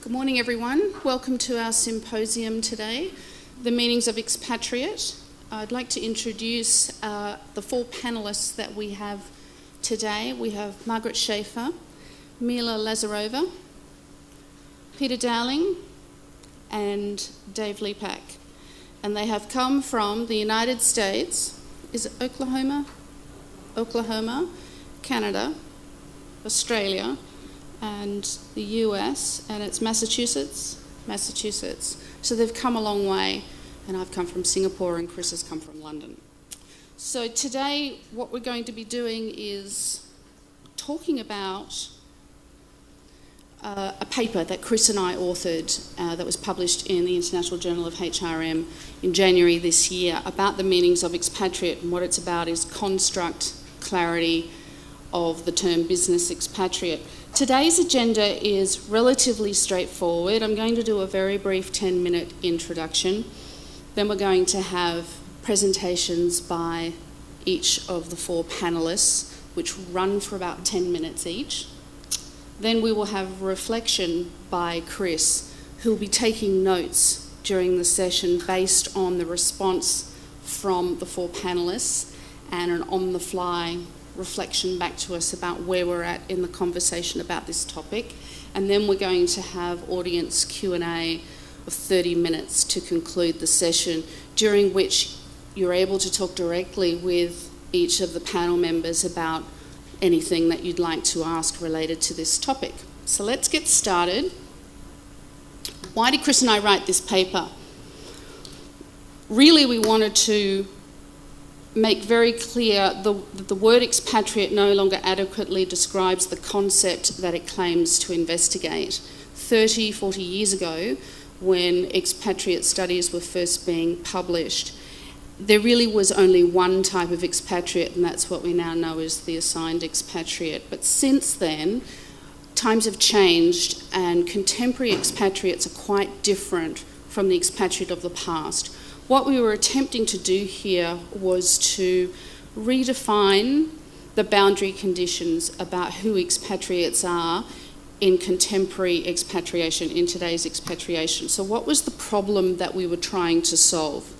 Good morning, everyone. Welcome to our symposium today, The Meanings of Expatriate. I'd like to introduce the four panellists that we have today. We have Margaret Shaffer, Mila Lazarova, Peter Dowling, and Dave Lepak. And they have come from the United States, is it Oklahoma, Canada, Australia, and the US, and it's Massachusetts. So they've come a long way, and I've come from Singapore and Chris has come from London. So today what we're going to be doing is talking about a paper that Chris and I authored that was published in the International Journal of HRM in January this year about the meanings of expatriate, and what it's about is construct clarity of the term business expatriate. Today's agenda is relatively straightforward. I'm going to do a very brief 10-minute introduction. Then we're going to have presentations by each of the four panellists, which run for about 10 minutes each. Then we will have reflection by Chris, who will be taking notes during the session based on the response from the four panellists and an on-the-fly reflection back to us about where we're at in the conversation about this topic. And then we're going to have audience Q&A of 30 minutes to conclude the session, during which you're able to talk directly with each of the panel members about anything that you'd like to ask related to this topic. So let's get started. Why did Chris and I write this paper? Really, we wanted to make very clear that the word expatriate no longer adequately describes the concept that it claims to investigate. 30, 40 years ago, when expatriate studies were first being published, there really was only one type of expatriate, and that's what we now know as the assigned expatriate. But since then, times have changed, and contemporary expatriates are quite different from the expatriate of the past. What we were attempting to do here was to redefine the boundary conditions about who expatriates are in contemporary expatriation, in today's expatriation. So what was the problem that we were trying to solve?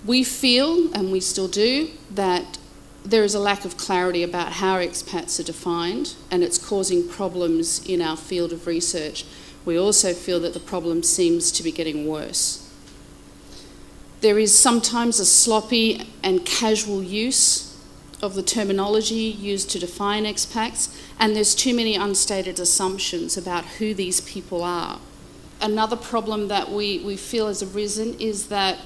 We feel, and we still do, that there is a lack of clarity about how expats are defined, and it's causing problems in our field of research. We also feel that the problem seems to be getting worse. There is sometimes a sloppy and casual use of the terminology used to define expats, and there's too many unstated assumptions about who these people are. Another problem that we feel has arisen is that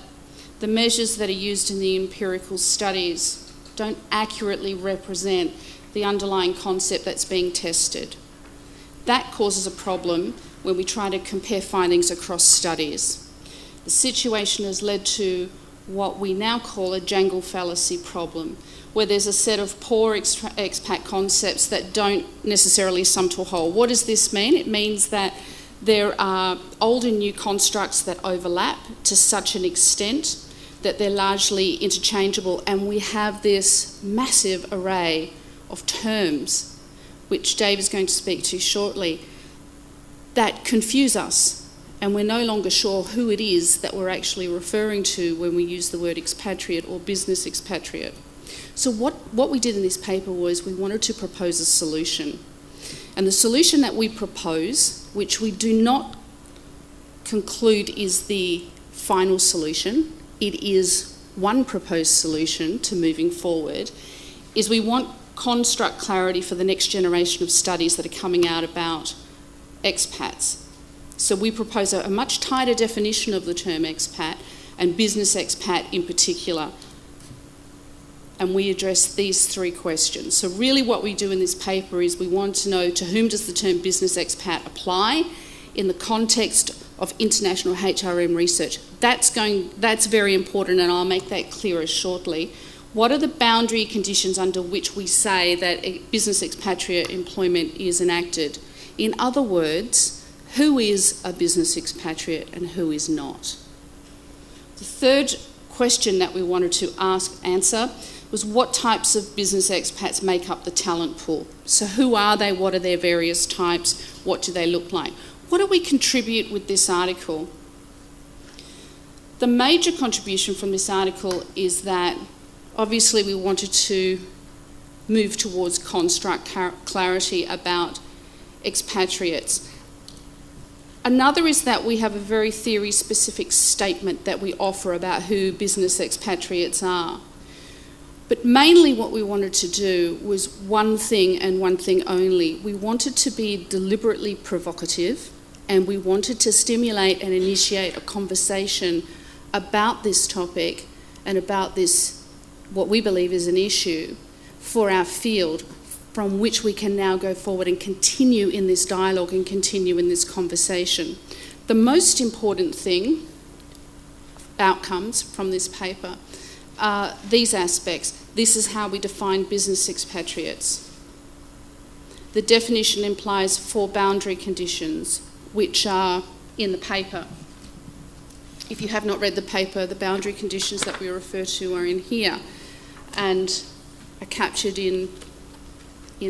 the measures that are used in the empirical studies don't accurately represent the underlying concept that's being tested. That causes a problem when we try to compare findings across studies. The situation has led to what we now call a jangle fallacy problem, where there's a set of poor expat concepts that don't necessarily sum to a whole. What does this mean? It means that there are old and new constructs that overlap to such an extent that they're largely interchangeable, and we have this massive array of terms, which Dave is going to speak to shortly, that confuse us. And we're no longer sure who it is that we're actually referring to when we use the word expatriate or business expatriate. So what we did in this paper was we wanted to propose a solution. And the solution that we propose, which we do not conclude is the final solution, it is one proposed solution to moving forward, is we want construct clarity for the next generation of studies that are coming out about expats. So we propose a much tighter definition of the term expat, and business expat in particular. And we address these three questions. So really what we do in this paper is we want to know, to whom does the term business expat apply in the context of international HRM research? That's very important, and I'll make that clearer shortly. What are the boundary conditions under which we say that a business expatriate employment is enacted? In other words, who is a business expatriate and who is not? The third question that we wanted to answer was what types of business expats make up the talent pool? So who are they? What are their various types? What do they look like? what do we contribute with this article? The major contribution from this article is that obviously we wanted to move towards construct clarity about expatriates. Another is that we have a very theory-specific statement that we offer about who business expatriates are. But mainly what we wanted to do was one thing and one thing only. We wanted to be deliberately provocative, and we wanted to stimulate and initiate a conversation about this topic and about this, what we believe is an issue for our field, from which we can now go forward and continue in this dialogue and continue in this conversation. The most important thing, outcomes from this paper, are these aspects. This is how we define business expatriates. The definition implies 4 boundary conditions, which are in the paper. If you have not read the paper, the boundary conditions that we refer to are in here and are captured in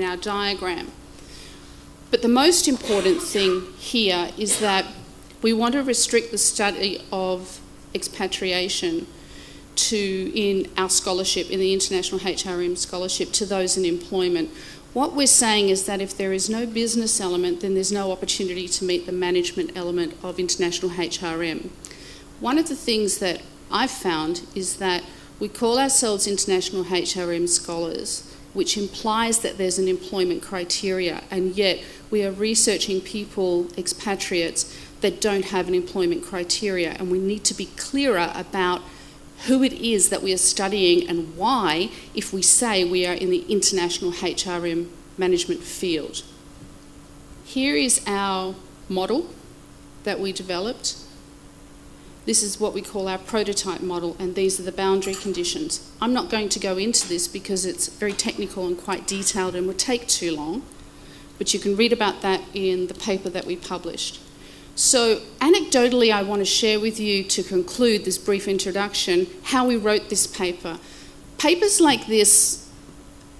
our diagram. But the most important thing here is that we want to restrict the study of expatriation in our scholarship, in the International HRM scholarship, to those in employment. What we're saying is that if there is no business element, then there's no opportunity to meet the management element of International HRM. One of the things that I've found is that we call ourselves International HRM scholars, which implies that there's an employment criteria, and yet we are researching people, expatriates, that don't have an employment criteria, and we need to be clearer about who it is that we are studying and why, if we say we are in the international HRM management field. Here is our model that we developed. This is what we call our prototype model, and these are the boundary conditions. I'm not going to go into this because it's very technical and quite detailed and would take too long, but you can read about that in the paper that we published. So anecdotally, I want to share with you, to conclude this brief introduction, how we wrote this paper. Papers like this,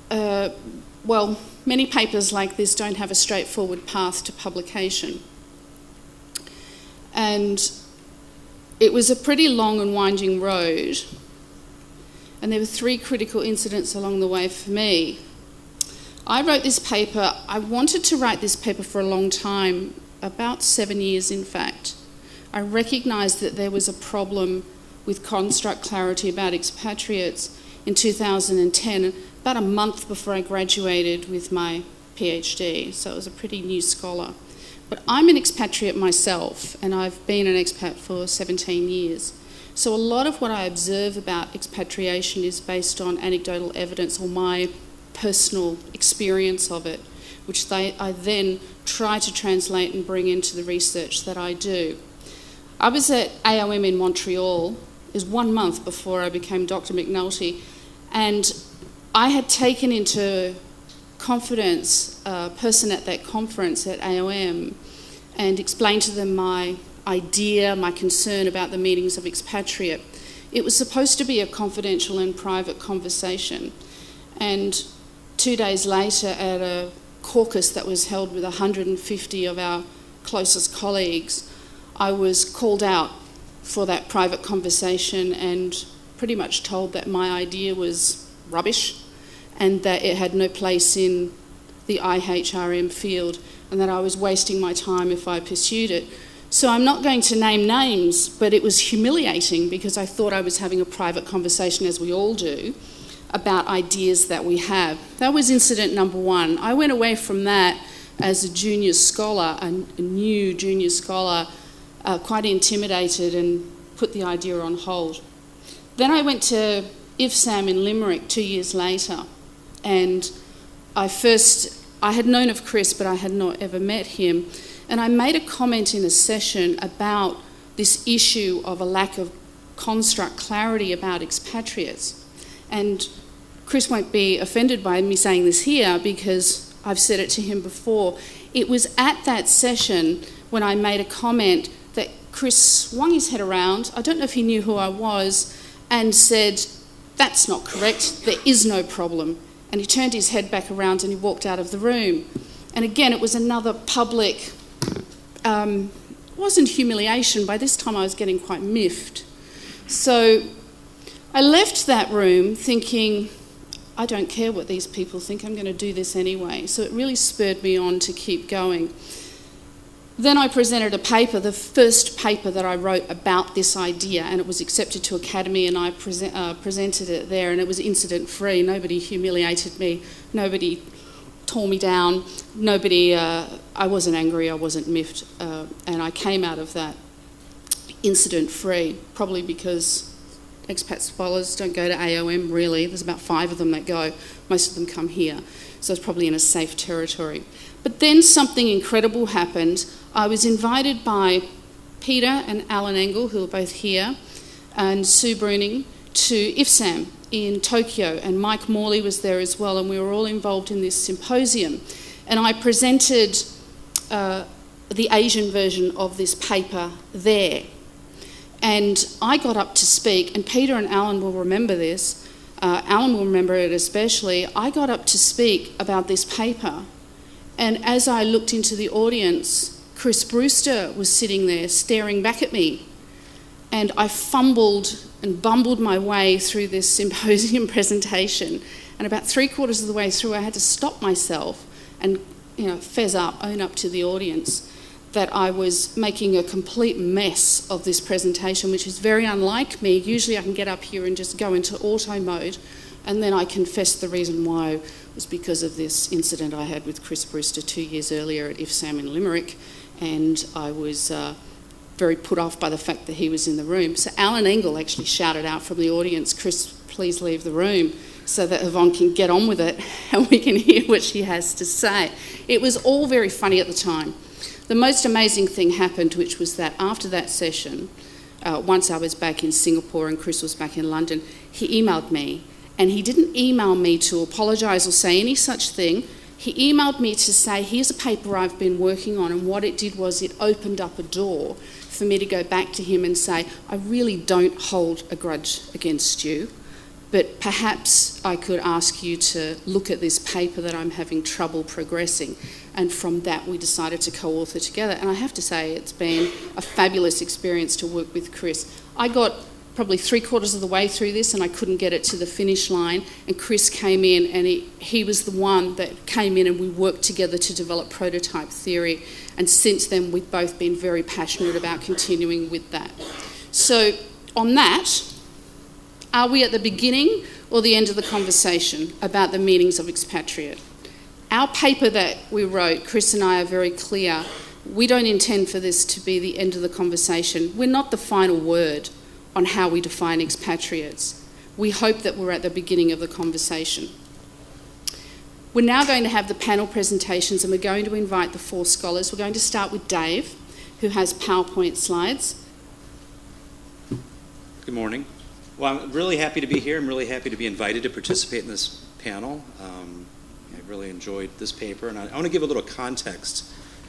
many papers like this don't have a straightforward path to publication. And it was a pretty long and winding road, and there were 3 critical incidents along the way for me. I wrote this paper, I wanted to write this paper for a long time, about 7 years in fact. I recognised that there was a problem with construct clarity about expatriates in 2010, about a month before I graduated with my PhD, so I was a pretty new scholar. But I'm an expatriate myself, and I've been an expat for 17 years. So a lot of what I observe about expatriation is based on anecdotal evidence or my personal experience of it, which I then try to translate and bring into the research that I do. I was at AOM in Montreal. It was 1 month before I became Dr. McNulty, and I had taken into confidence a person at that conference at AOM and explained to them my idea, my concern about the meanings of expatriate. It was supposed to be a confidential and private conversation, and 2 days later at a caucus that was held with 150 of our closest colleagues, I was called out for that private conversation and pretty much told that my idea was rubbish and that it had no place in the IHRM field and that I was wasting my time if I pursued it. So I'm not going to name names, but it was humiliating because I thought I was having a private conversation, as we all do, about ideas that we have. That was incident number 1. I went away from that as a junior scholar, a new junior scholar, quite intimidated and put the idea on hold. Then I went to IFSAM in Limerick 2 years later, and I had known of Chris, but I had not ever met him, and I made a comment in a session about this issue of a lack of construct clarity about expatriates. And Chris won't be offended by me saying this here because I've said it to him before. It was at that session when I made a comment that Chris swung his head around, I don't know if he knew who I was, and said, "That's not correct, there is no problem." And he turned his head back around and he walked out of the room. And again, it was another public wasn't humiliation. By this time I was getting quite miffed. So I left that room thinking, I don't care what these people think, I'm going to do this anyway. So it really spurred me on to keep going. Then I presented a paper, the first paper that I wrote about this idea, and it was accepted to Academy, and I presented it there, and it was incident-free. Nobody humiliated me, nobody tore me down, I wasn't angry, I wasn't miffed, and I came out of that incident-free, probably because expat scholars don't go to AOM really. There's about 5 of them that go. Most of them come here. So it's probably in a safe territory. But then something incredible happened. I was invited by Peter and Alan Engel, who are both here, and Sue Bruning, to IFSAM in Tokyo, and Mike Morley was there as well, and we were all involved in this symposium. And I presented the Asian version of this paper there. And I got up to speak, and Peter and Alan will remember this, Alan will remember it especially. I got up to speak about this paper, and as I looked into the audience, Chris Brewster was sitting there staring back at me, and I fumbled and bumbled my way through this symposium presentation, and about 3/4 of the way through I had to stop myself and fess up, own up to the audience that I was making a complete mess of this presentation, which is very unlike me. Usually I can get up here and just go into auto mode, and then I confess the reason why was because of this incident I had with Chris Brewster 2 years earlier at IFSAM in Limerick, and I was very put off by the fact that he was in the room. So Alan Engel actually shouted out from the audience, "Chris, please leave the room," so that Yvonne can get on with it and we can hear what she has to say. It was all very funny at the time. The most amazing thing happened, which was that after that session, once I was back in Singapore and Chris was back in London, he emailed me, and he didn't email me to apologise or say any such thing. He emailed me to say, here's a paper I've been working on, and what it did was it opened up a door for me to go back to him and say, I really don't hold a grudge against you, but perhaps I could ask you to look at this paper that I'm having trouble progressing. And from that, we decided to co-author together. And I have to say, it's been a fabulous experience to work with Chris. I got probably 3/4 of the way through this, and I couldn't get it to the finish line. And Chris came in, and he was the one that came in, and we worked together to develop prototype theory. And since then, we've both been very passionate about continuing with that. So on that, are we at the beginning or the end of the conversation about the meanings of expatriate? Our paper that we wrote, Chris and I are very clear, we don't intend for this to be the end of the conversation. We're not the final word on how we define expatriates. We hope that we're at the beginning of the conversation. We're now going to have the panel presentations, and we're going to invite the 4 scholars. We're going to start with Dave, who has PowerPoint slides. Good morning. Well, I'm really happy to be here. I'm really happy to be invited to participate in this panel. I really enjoyed this paper, and I want to give a little context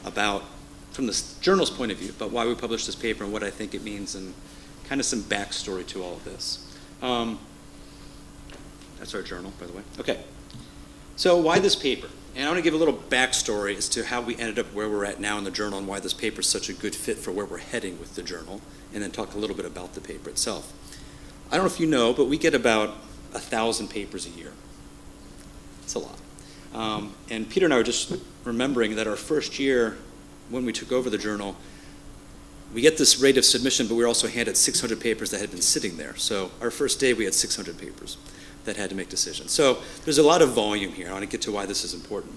about, from the journal's point of view, about why we published this paper and what I think it means, and kind of some backstory to all of this. That's our journal, by the way. Okay, so why this paper? And I want to give a little backstory as to how we ended up where we're at now in the journal and why this paper is such a good fit for where we're heading with the journal, and then talk a little bit about the paper itself. I don't know if you know, but we get about 1,000 papers a year. It's a lot. And Peter and I were just remembering that our first year, when we took over the journal, we get this rate of submission, but we were also handed 600 papers that had been sitting there. So our first day, we had 600 papers that had to make decisions. So there's a lot of volume here. I want to get to why this is important.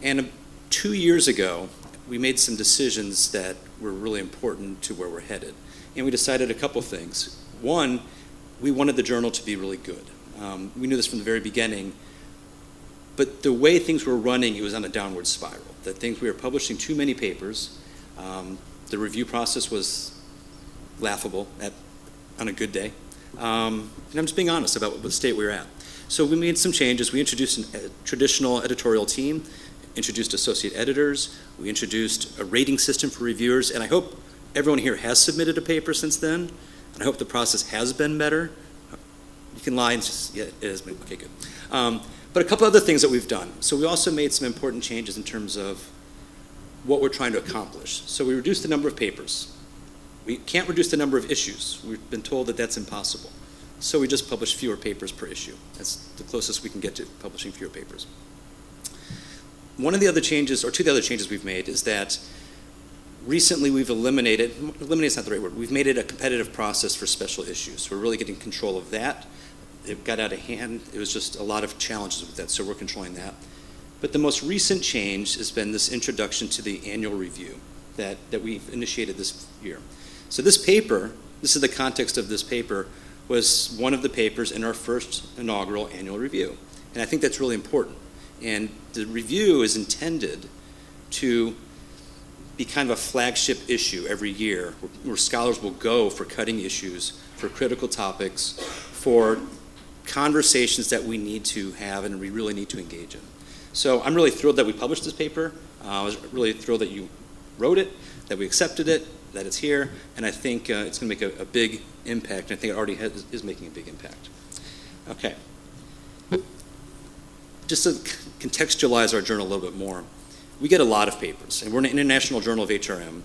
And 2 years ago, we made some decisions that were really important to where we're headed. And we decided a couple things. One, we wanted the journal to be really good. We knew this from the very beginning, but the way things were running, it was on a downward spiral. That we were publishing too many papers. The review process was laughable on a good day. And I'm just being honest about the state we were at. So we made some changes. We introduced a traditional editorial team, introduced associate editors, we introduced a rating system for reviewers, and I hope everyone here has submitted a paper since then, and I hope the process has been better. You can lie and just, yeah, it has been, okay, good. But a couple other things that we've done. So we also made some important changes in terms of what we're trying to accomplish. So we reduced the number of papers. We can't reduce the number of issues. We've been told that that's impossible. So we just publish fewer papers per issue. That's the closest we can get to publishing fewer papers. One of the other changes, or two of the other changes we've made, is that recently we've eliminated is not the right word, we've made it a competitive process for special issues. We're really getting control of that. It got out of hand. It was just a lot of challenges with that, so we're controlling that. But the most recent change has been this introduction to the annual review that we've initiated this year. So this paper, this is the context of this paper, was one of the papers in our first inaugural annual review. And I think that's really important. And the review is intended to be kind of a flagship issue every year where scholars will go for cutting issues, for critical topics, for conversations that we need to have and we really need to engage in. So I'm really thrilled that we published this paper. I was really thrilled that you wrote it, that we accepted it, that it's here, and I think it's going to make a big impact, and I think it already is making a big impact. Okay. Just to contextualize our journal a little bit more, we get a lot of papers, and we're an international journal of HRM,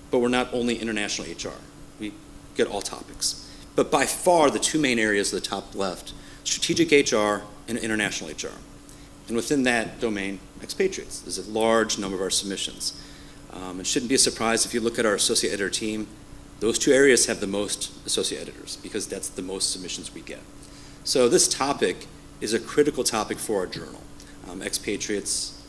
but we're not only international HR. We get all topics. But by far, the two main areas at the top left, strategic HR and international HR. And within that domain, expatriates. There's a large number of our submissions. It shouldn't be a surprise if you look at our associate editor team, those two areas have the most associate editors because that's the most submissions we get. So this topic is a critical topic for our journal. Expatriates,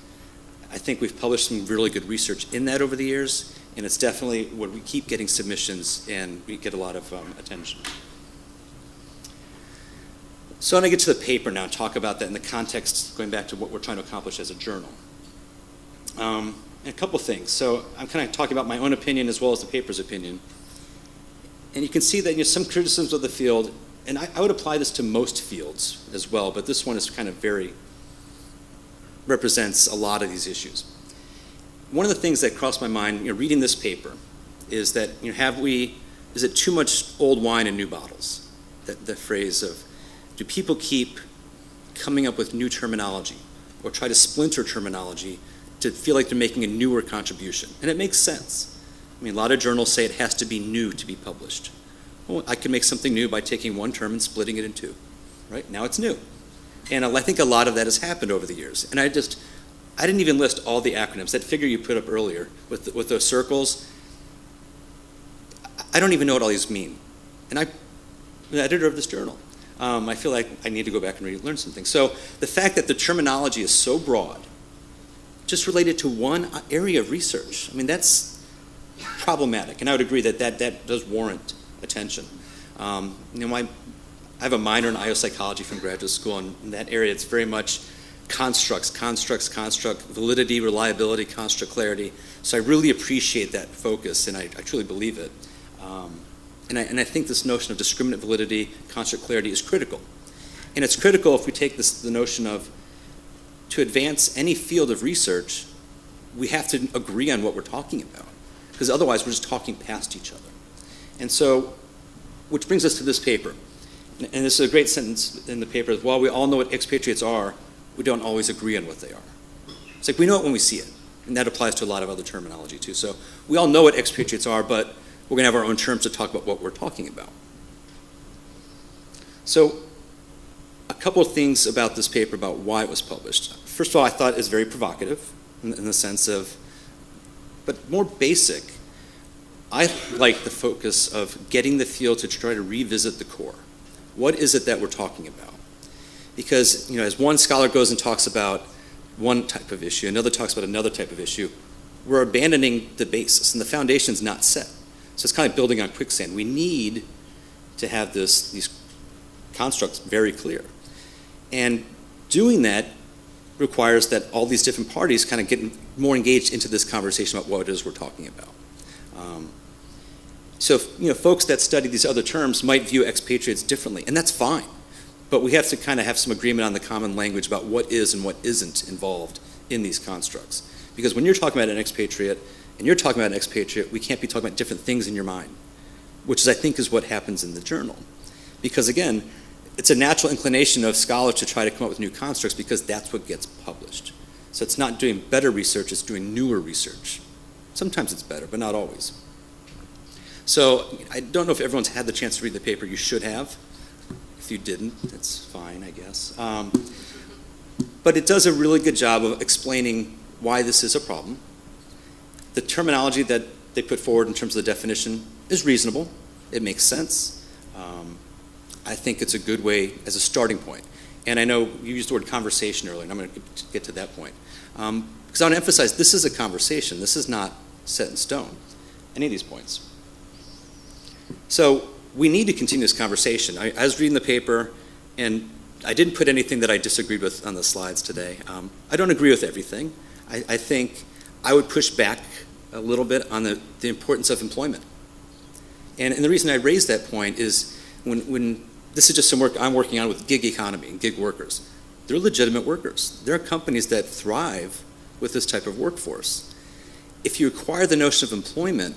I think we've published some really good research in that over the years, and it's definitely where we keep getting submissions and we get a lot of attention. So I'm going to get to the paper now and talk about that in the context, going back to what we're trying to accomplish as a journal. And a couple things. So I'm kind of talking about my own opinion as well as the paper's opinion. And you can see that some criticisms of the field, and I would apply this to most fields as well, but this one is kind of represents a lot of these issues. One of the things that crossed my mind, reading this paper, is that is it too much old wine in new bottles? The phrase of, do people keep coming up with new terminology or try to splinter terminology to feel like they're making a newer contribution? And it makes sense. I mean, a lot of journals say it has to be new to be published. Well, I can make something new by taking one term and splitting it in two, right? Now it's new. And I think a lot of that has happened over the years. And I didn't even list all the acronyms. That figure you put up earlier with those circles, I don't even know what all these mean. And I'm the editor of this journal. I feel like I need to go back and learn something. So the fact that the terminology is so broad, just related to one area of research, I mean, that's problematic. And I would agree that does warrant attention. I have a minor in IO psychology from graduate school, and in that area it's very much construct, validity, reliability, construct, clarity. So I really appreciate that focus, and I truly believe it. And I think this notion of discriminant validity, construct clarity is critical. And it's critical if we take the notion of, to advance any field of research, we have to agree on what we're talking about, because otherwise we're just talking past each other. And so, which brings us to this paper. And this is a great sentence in the paper. While we all know what expatriates are, we don't always agree on what they are. It's like we know it when we see it. And that applies to a lot of other terminology too. So we all know what expatriates are, but we're going to have our own terms to talk about what we're talking about. So a couple of things about this paper, about why it was published. First of all, I thought it was very provocative in the sense of, but more basic, I like the focus of getting the field to try to revisit the core. What is it that we're talking about? Because, as one scholar goes and talks about one type of issue, another talks about another type of issue, we're abandoning the basis, and the foundation's not set. So it's kind of building on quicksand. We need to have these constructs very clear. And doing that requires that all these different parties kind of get more engaged into this conversation about what it is we're talking about. So, folks that study these other terms might view expatriates differently, and that's fine. But we have to kind of have some agreement on the common language about what is and what isn't involved in these constructs. Because when you're talking about an expatriate, and you're talking about an expatriate, we can't be talking about different things in your mind, which I think is what happens in the journal. Because again, it's a natural inclination of scholars to try to come up with new constructs because that's what gets published. So it's not doing better research, it's doing newer research. Sometimes it's better, but not always. So I don't know if everyone's had the chance to read the paper. You should have. If you didn't, it's fine, I guess. But it does a really good job of explaining why this is a problem. The terminology that they put forward in terms of the definition is reasonable. It makes sense. I think it's a good way as a starting point. And I know you used the word conversation earlier, and I'm going to get to that point. Because I want to emphasize, this is a conversation. This is not set in stone, any of these points. So we need to continue this conversation. I was reading the paper, and I didn't put anything that I disagreed with on the slides today. I don't agree with everything. I think I would push back a little bit on the importance of employment. And the reason I raised that point is when this is just some work I'm working on with gig economy and gig workers. They're legitimate workers. There are companies that thrive with this type of workforce. If you acquire the notion of employment,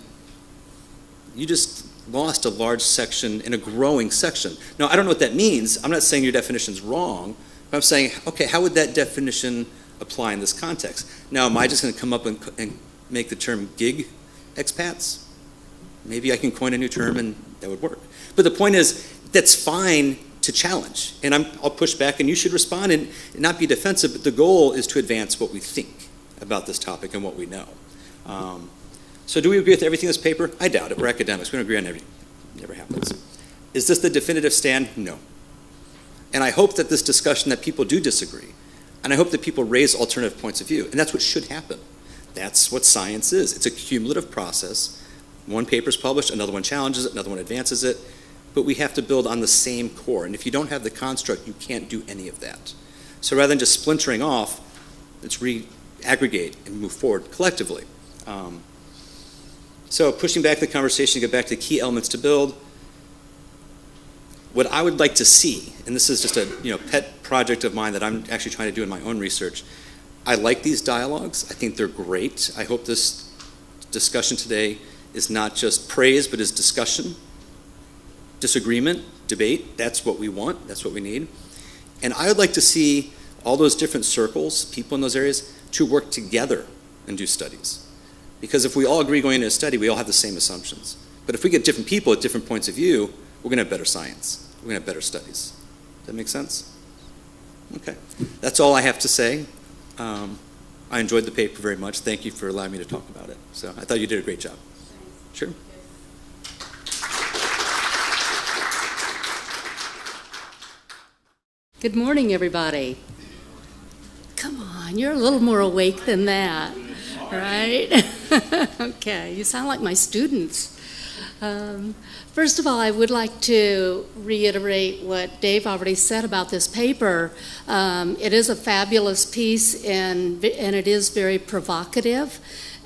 you just lost a large section in a growing section. Now, I don't know what that means. I'm not saying your definition's wrong, but I'm saying, okay, how would that definition apply in this context? Now, am I just going to come up and make the term gig expats? Maybe I can coin a new term and that would work. But the point is, that's fine to challenge. And I'll push back and you should respond and not be defensive, but the goal is to advance what we think about this topic and what we know. So do we agree with everything in this paper? I doubt it. We're academics. We don't agree on everything. It never happens. Is this the definitive stand? No. And I hope that this discussion that people do disagree. And I hope that people raise alternative points of view. And that's what should happen. That's what science is. It's a cumulative process. One paper's published, another one challenges it, another one advances it. But we have to build on the same core. And if you don't have the construct, you can't do any of that. So rather than just splintering off, let's re-aggregate and move forward collectively. So pushing back the conversation to get back to key elements to build, what I would like to see, and this is just a pet project of mine that I'm actually trying to do in my own research, I like these dialogues. I think they're great. I hope this discussion today is not just praise, but is discussion, disagreement, debate. That's what we want. That's what we need. And I would like to see all those different circles, people in those areas, to work together and do studies. Because if we all agree going into a study, we all have the same assumptions. But if we get different people at different points of view, we're going to have better science. We're going to have better studies. Does that make sense? Okay. That's all I have to say. I enjoyed the paper very much. Thank you for allowing me to talk about it. So I thought you did a great job. Sure. Good morning, everybody. Come on, you're a little more awake than that, right? Okay, you sound like my students. First of all, I would like to reiterate what Dave already said about this paper. It is a fabulous piece and it is very provocative.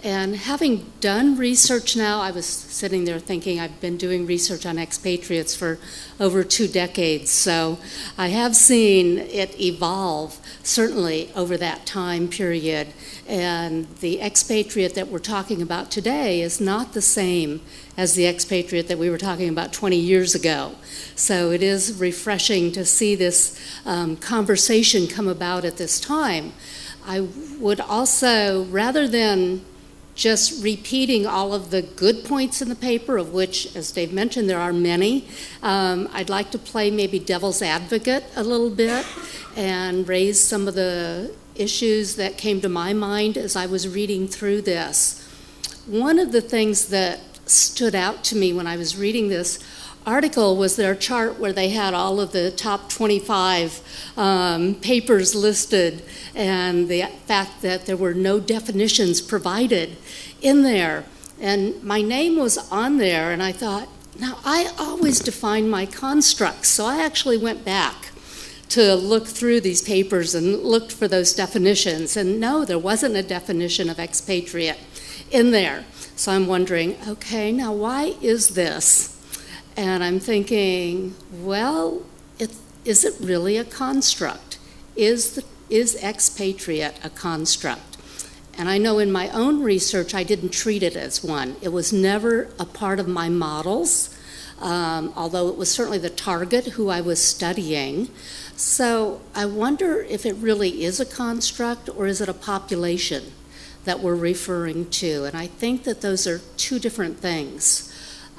And having done research now, I was sitting there thinking I've been doing research on expatriates for over 2 decades. So I have seen it evolve, certainly over that time period. And the expatriate that we're talking about today is not the same as the expatriate that we were talking about 20 years ago. So it is refreshing to see this conversation come about at this time. I would also, rather than just repeating all of the good points in the paper, of which, as Dave mentioned, there are many, I'd like to play maybe devil's advocate a little bit and raise some of the issues that came to my mind as I was reading through this. One of the things that stood out to me when I was reading this article was their chart where they had all of the top 25 papers listed and the fact that there were no definitions provided in there. And my name was on there and I thought, now I always define my constructs, so I actually went back to look through these papers and looked for those definitions. And no, there wasn't a definition of expatriate in there. So I'm wondering, okay, now why is this? And I'm thinking, well, is it really a construct? Is expatriate a construct? And I know in my own research, I didn't treat it as one. It was never a part of my models, although it was certainly the target who I was studying. So I wonder if it really is a construct or is it a population that we're referring to. And I think that those are two different things.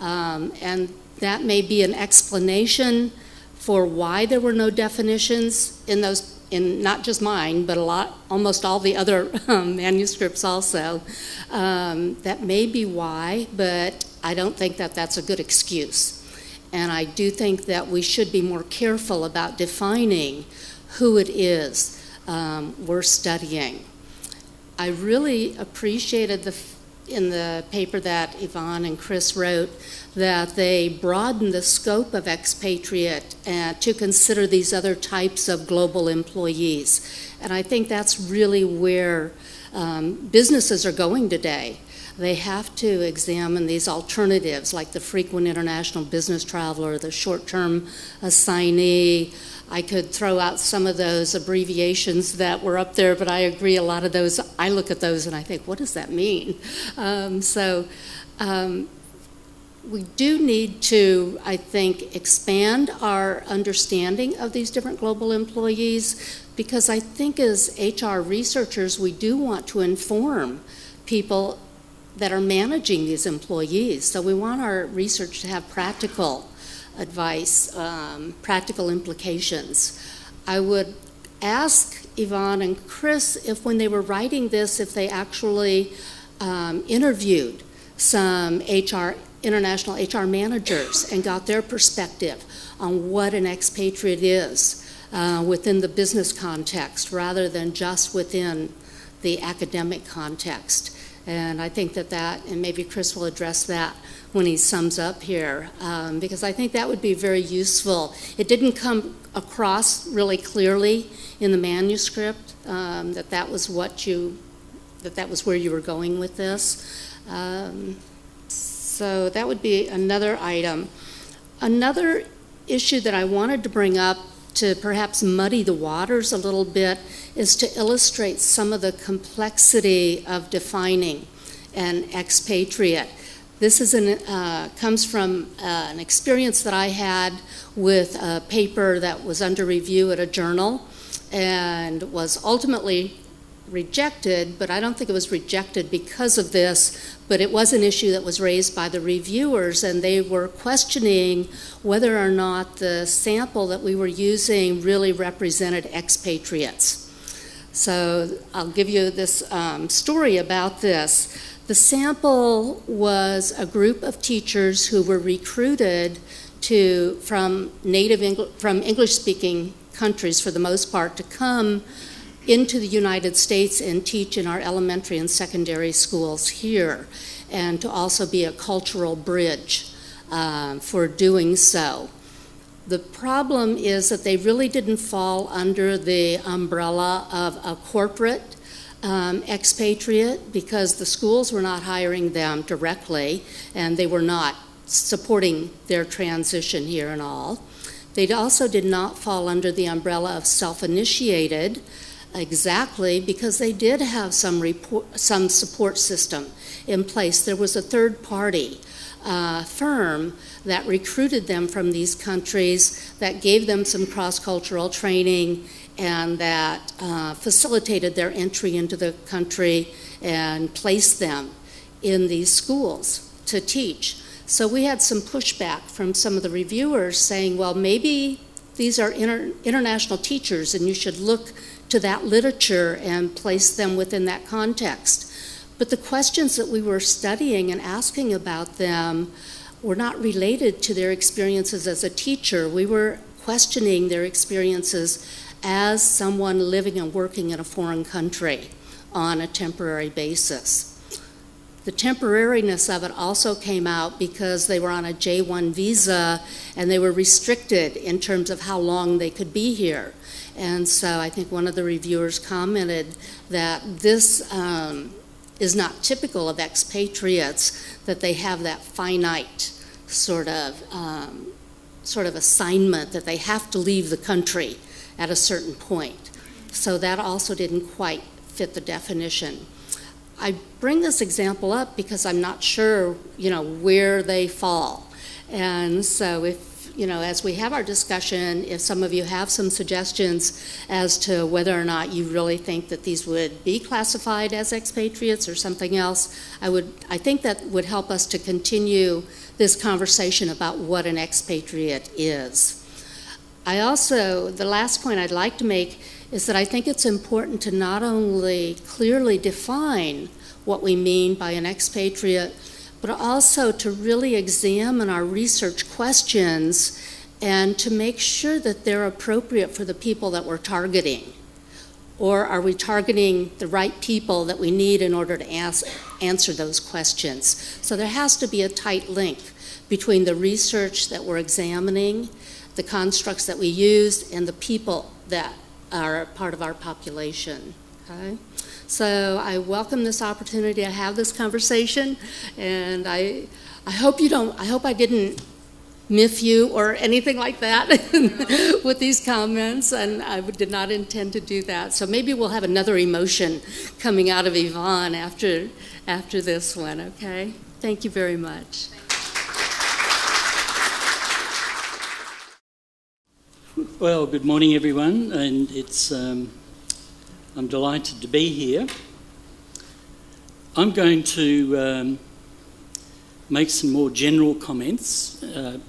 And that may be an explanation for why there were no definitions in those, in not just mine, but almost all the other manuscripts also. That may be why, but I don't think that that's a good excuse. And I do think that we should be more careful about defining who it is we're studying. I really appreciated in the paper that Yvonne and Chris wrote that they broadened the scope of expatriate to consider these other types of global employees. And I think that's really where businesses are going today. They have to examine these alternatives like the frequent international business traveler, the short-term assignee. I could throw out some of those abbreviations that were up there, but I agree a lot of those, I look at those and I think, what does that mean? We do need to, I think, expand our understanding of these different global employees, because I think as HR researchers, we do want to inform people that are managing these employees. So we want our research to have practical advice, practical implications. I would ask Yvonne and Chris if when they were writing this, if they actually interviewed some international HR managers and got their perspective on what an expatriate is within the business context rather than just within the academic context. And I think that and maybe Chris will address that when he sums up here, because I think that would be very useful. It didn't come across really clearly in the manuscript that was where you were going with this. So that would be another item. Another issue that I wanted to bring up to perhaps muddy the waters a little bit is to illustrate some of the complexity of defining an expatriate. This is comes from an experience that I had with a paper that was under review at a journal and was ultimately rejected, but I don't think it was rejected because of this, but it was an issue that was raised by the reviewers, and they were questioning whether or not the sample that we were using really represented expatriates. So I'll give you this story about this. The sample was a group of teachers who were recruited from English-speaking countries for the most part to come into the United States and teach in our elementary and secondary schools here, and to also be a cultural bridge for doing so. The problem is that they really didn't fall under the umbrella of a corporate expatriate, because the schools were not hiring them directly and they were not supporting their transition here and all. They also did not fall under the umbrella of self-initiated, exactly because they did have some support system in place. There was a third-party firm that recruited them from these countries, that gave them some cross-cultural training, and that facilitated their entry into the country and placed them in these schools to teach. So we had some pushback from some of the reviewers saying, well, maybe these are international teachers and you should look to that literature and place them within that context. But the questions that we were studying and asking about them were not related to their experiences as a teacher. We were questioning their experiences as someone living and working in a foreign country on a temporary basis. The temporariness of it also came out because they were on a J1 visa and they were restricted in terms of how long they could be here. And so I think one of the reviewers commented that this is not typical of expatriates, that they have that finite sort of assignment that they have to leave the country at a certain point. So that also didn't quite fit the definition. I bring this example up because I'm not sure, where they fall. And so if as we have our discussion, if some of you have some suggestions as to whether or not you really think that these would be classified as expatriates or something else, I think that would help us to continue this conversation about what an expatriate is. The last point I'd like to make is that I think it's important to not only clearly define what we mean by an expatriate, but also to really examine our research questions and to make sure that they're appropriate for the people that we're targeting. Or are we targeting the right people that we need in order to answer those questions? So there has to be a tight link between the research that we're examining, the constructs that we use, and the people that are part of our population. Okay? So I welcome this opportunity to have this conversation, and I hope I didn't miff you or anything like that with these comments, and I did not intend to do that. So maybe we'll have another emotion coming out of Yvonne after this one, okay? Thank you very much. Well, good morning everyone, and I'm delighted to be here. I'm going to make some more general comments,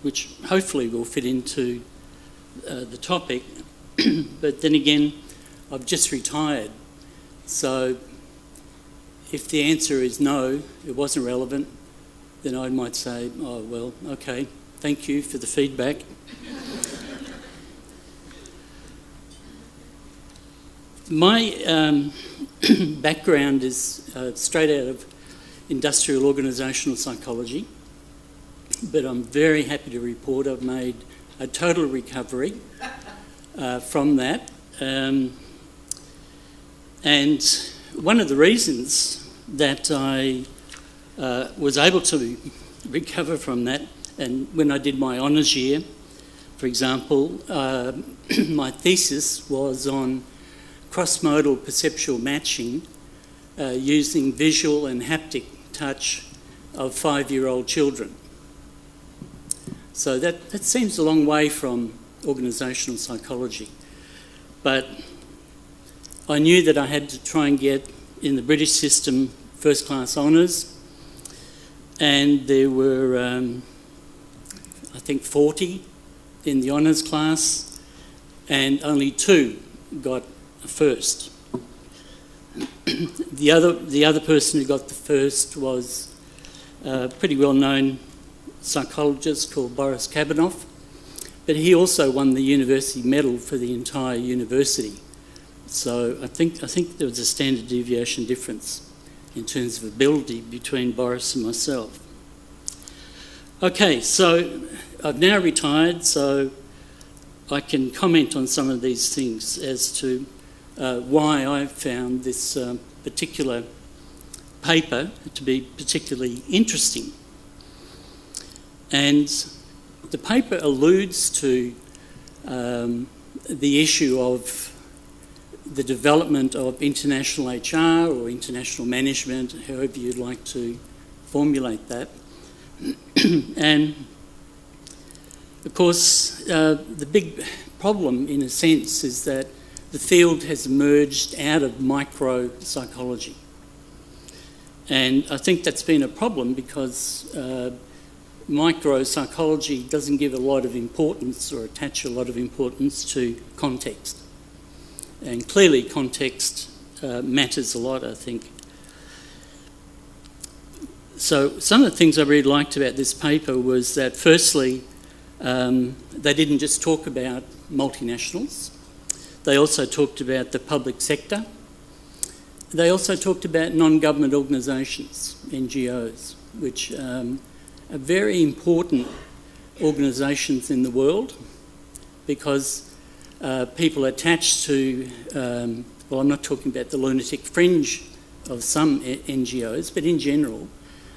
which hopefully will fit into the topic. But then again, I've just retired, so if the answer is no, it wasn't relevant, then I might say, oh well, okay, thank you for the feedback. My background is straight out of industrial organisational psychology, but I'm very happy to report I've made a total recovery from that. And one of the reasons that I was able to recover from that, and when I did my honours year, for example, my thesis was on cross-modal perceptual matching using visual and haptic touch of 5-year-old children. So that seems a long way from organisational psychology. But I knew that I had to try and get in the British system first-class honours, and there were, I think, 40 in the honours class, and only 2 got first. The other person who got the first was a pretty well-known psychologist called Boris Kabanov, but he also won the university medal for the entire university. So I think there was a standard deviation difference in terms of ability between Boris and myself. Okay, so I've now retired, so I can comment on some of these things as to why I found this particular paper to be particularly interesting. And the paper alludes to the issue of the development of international HR or international management, however you'd like to formulate that. And of course, the big problem in a sense is that the field has emerged out of micro-psychology. And I think that's been a problem because micro-psychology doesn't give a lot of importance or attach a lot of importance to context. And clearly context matters a lot, I think. So some of the things I really liked about this paper was that firstly, they didn't just talk about multinationals. They also talked about the public sector. They also talked about non-government organisations, NGOs, which are very important organisations in the world because people attached to, well, I'm not talking about the lunatic fringe of some NGOs, but in general,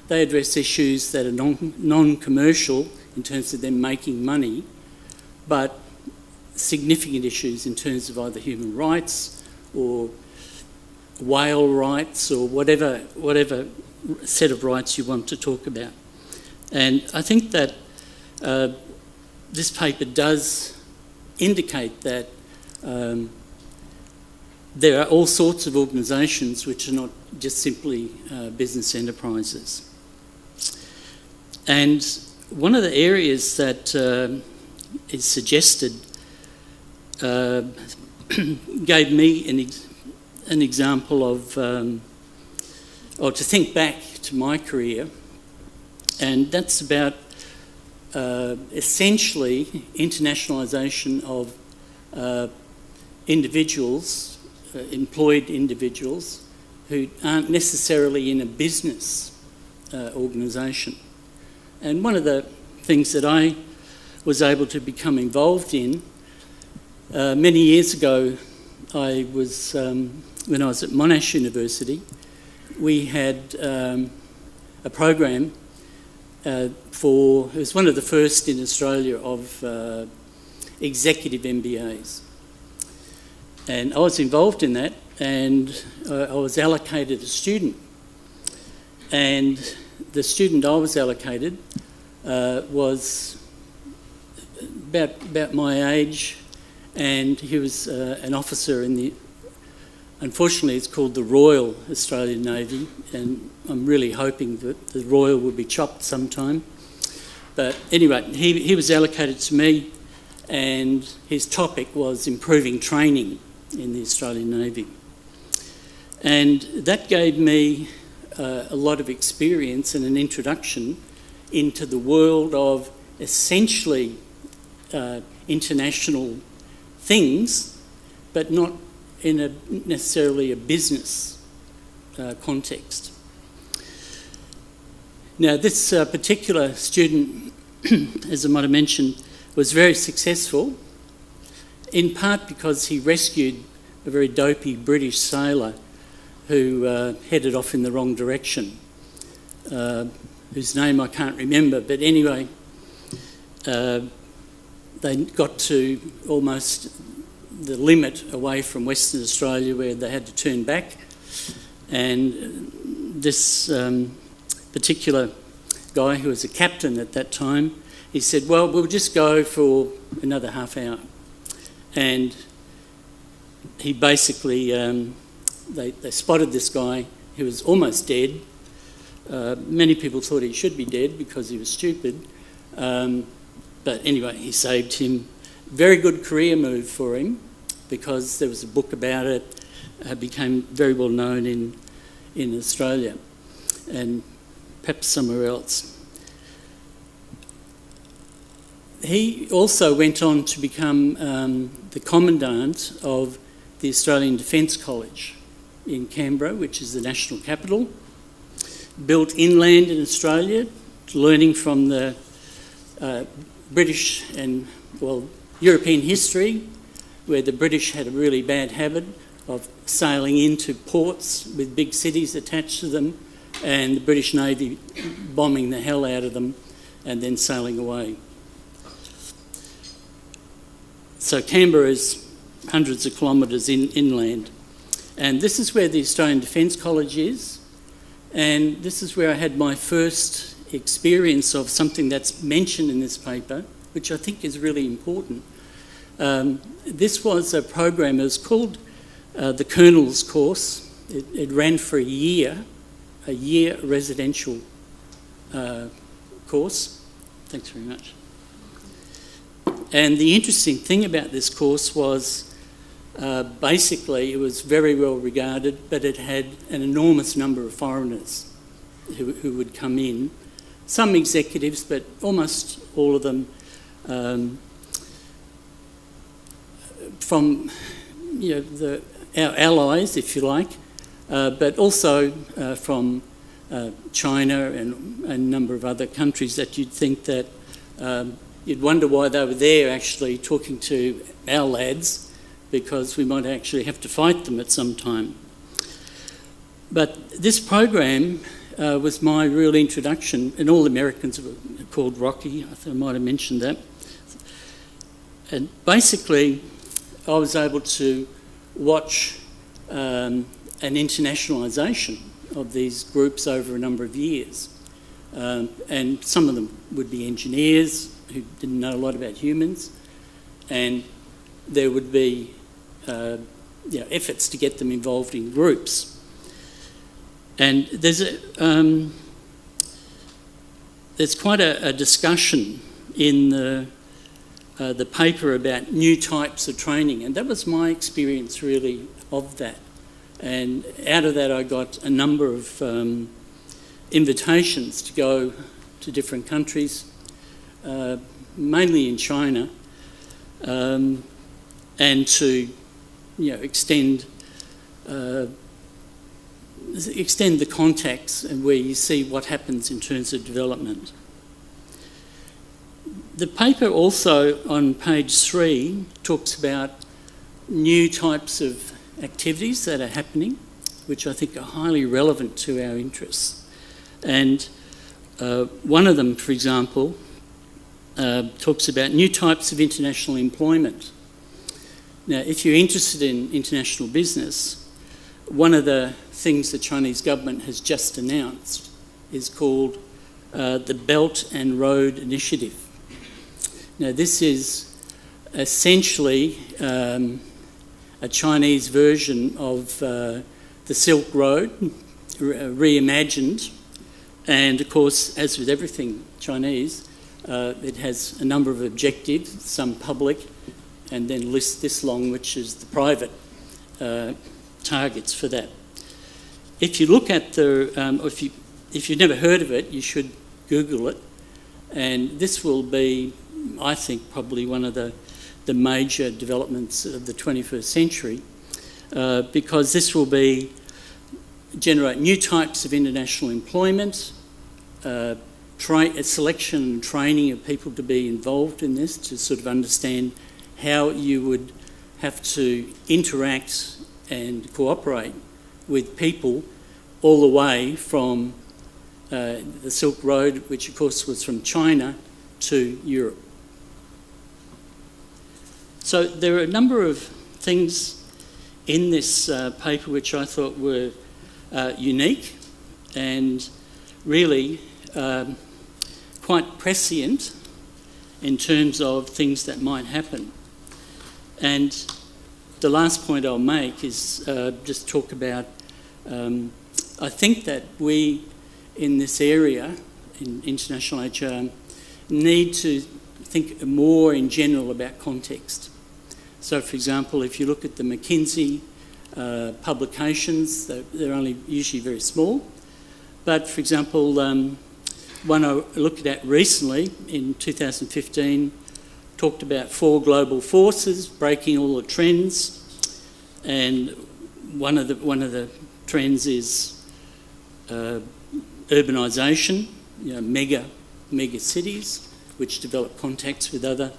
they address issues that are non-commercial in terms of them making money, but significant issues in terms of either human rights or whale rights or whatever set of rights you want to talk about. And I think that this paper does indicate that there are all sorts of organisations which are not just simply business enterprises. And one of the areas that is suggested gave me an example of, or to think back to my career, and that's about essentially internationalisation of individuals, employed individuals, who aren't necessarily in a business organisation. And one of the things that I was able to become involved in many years ago, I was when I was at Monash University, we had a program it was one of the first in Australia of executive MBAs. And I was involved in that, and I was allocated a student. And the student I was allocated was about my age, and he was an officer in the, unfortunately it's called the Royal Australian Navy, and I'm really hoping that the Royal will be chopped sometime. But anyway, he was allocated to me, and his topic was improving training in the Australian Navy. And that gave me a lot of experience and an introduction into the world of essentially international things, but not in necessarily a business context. Now, this particular student, as I might have mentioned, was very successful, in part because he rescued a very dopey British sailor who headed off in the wrong direction, whose name I can't remember, but anyway, they got to almost the limit away from Western Australia where they had to turn back, and this particular guy who was a captain at that time, he said, well, we'll just go for another half hour. And he basically, they spotted this guy who was almost dead. Many people thought he should be dead because he was stupid. But anyway, he saved him. Very good career move for him, because there was a book about it, became very well known in Australia and perhaps somewhere else. He also went on to become the commandant of the Australian Defence College in Canberra, which is the national capital, built inland in Australia, learning from the British and, well, European history, where the British had a really bad habit of sailing into ports with big cities attached to them, and the British Navy bombing the hell out of them and then sailing away. So Canberra is hundreds of kilometres inland. And this is where the Australian Defence College is, and this is where I had my first experience of something that's mentioned in this paper, which I think is really important. This was a program, it was called the Colonel's Course. It ran for a year residential course. Thanks very much. And the interesting thing about this course was basically it was very well regarded, but it had an enormous number of foreigners who would come in. Some executives, but almost all of them from our allies, if you like, but also from China and a number of other countries that you'd think that you'd wonder why they were there actually talking to our lads, because we might actually have to fight them at some time. But this program was my real introduction, and all Americans were called Rocky, I think I might have mentioned that. And basically, I was able to watch an internationalisation of these groups over a number of years, and some of them would be engineers who didn't know a lot about humans, and there would be efforts to get them involved in groups. And there's quite a discussion in the paper about new types of training, and that was my experience really of that. And out of that I got a number of invitations to go to different countries, mainly in China, and to extend the contacts and where you see what happens in terms of development. The paper also on page 3 talks about new types of activities that are happening, which I think are highly relevant to our interests. And one of them, for example, talks about new types of international employment. Now, if you're interested in international business, one of the things the Chinese government has just announced is called the Belt and Road Initiative. Now, this is essentially a Chinese version of the Silk Road, reimagined, and of course, as with everything Chinese, it has a number of objectives, some public, and then lists this long, which is the private targets for that. If you look at if you've never heard of it, you should Google it, and this will be, I think, probably one of the major developments of the 21st century, because this will generate new types of international employment, a selection and training of people to be involved in this, to sort of understand how you would have to interact and cooperate with people all the way from the Silk Road, which of course was from China to Europe. So there are a number of things in this paper which I thought were unique and really quite prescient in terms of things that might happen. And the last point I'll make is just talk about, I think that we in this area, in international HR, need to think more in general about context. So, for example, if you look at the McKinsey publications, they're only usually very small. But, for example, one I looked at recently in 2015 talked about 4 global forces breaking all the trends, and one of the trends is urbanisation, mega cities, which develop contacts with other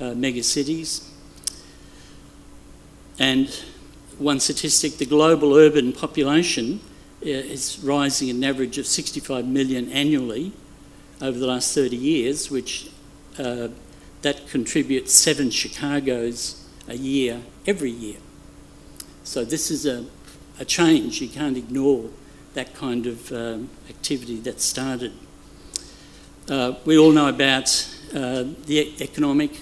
mega cities. And one statistic, the global urban population is rising at an average of 65 million annually over the last 30 years, which that contributes 7 Chicagos a year, every year. So this is a change. You can't ignore that kind of activity that started. We all know about the economic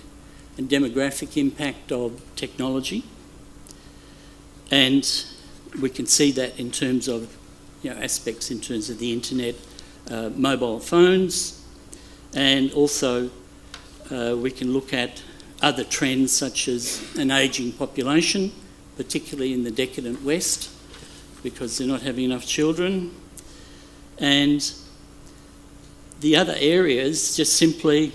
and demographic impact of technology, and we can see that in terms of aspects in terms of the internet, mobile phones, and also we can look at other trends such as an ageing population, particularly in the decadent West, because they're not having enough children, and the other areas just simply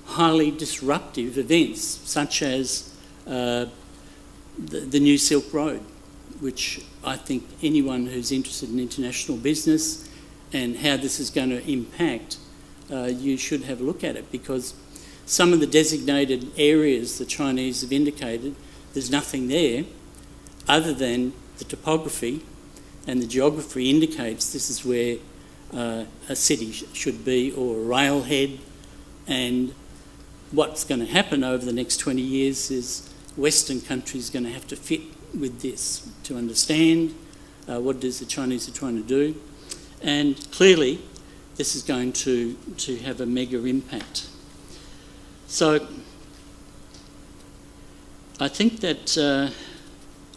highly disruptive events, such as the new Silk Road, which I think anyone who's interested in international business and how this is going to impact, you should have a look at it, because some of the designated areas the Chinese have indicated, there's nothing there other than the topography, and the geography indicates this is where a city should be, or a railhead. And what's going to happen over the next 20 years is Western countries are going to have to fit with this to understand what it is the Chinese are trying to do. And clearly, this is going to have a mega impact. So I think that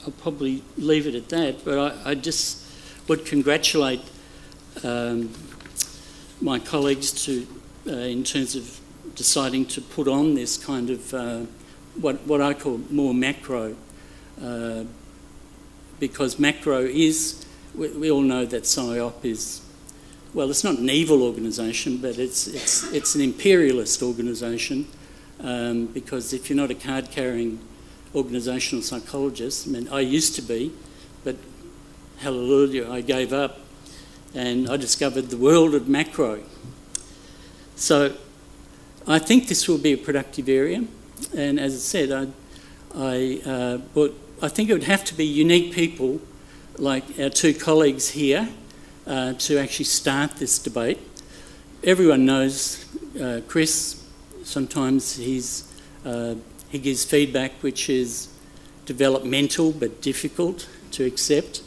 I'll probably leave it at that, but I just would congratulate my colleagues in terms of deciding to put on this kind of what I call more macro, because macro is, we all know that PSYOP is, well, it's not an evil organisation, but it's an imperialist organisation, because if you're not a card-carrying organisational psychologist, I mean, I used to be, but hallelujah, I gave up, and I discovered the world of macro. So I think this will be a productive area, and as I said, I think it would have to be unique people like our two colleagues here to actually start this debate. Everyone knows Chris. Sometimes he gives feedback which is developmental but difficult to accept,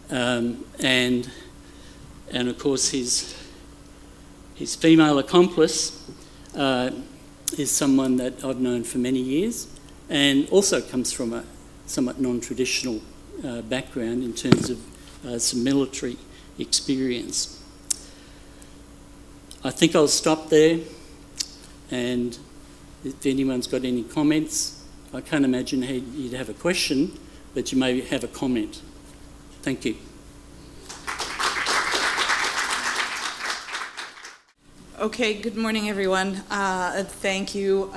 and of course his female accomplice is someone that I've known for many years, and also comes from a somewhat non-traditional background in terms of some military experience. I think I'll stop there, and if anyone's got any comments, I can't imagine you'd have a question, but you may have a comment. Thank you. Okay, good morning, everyone. Thank you,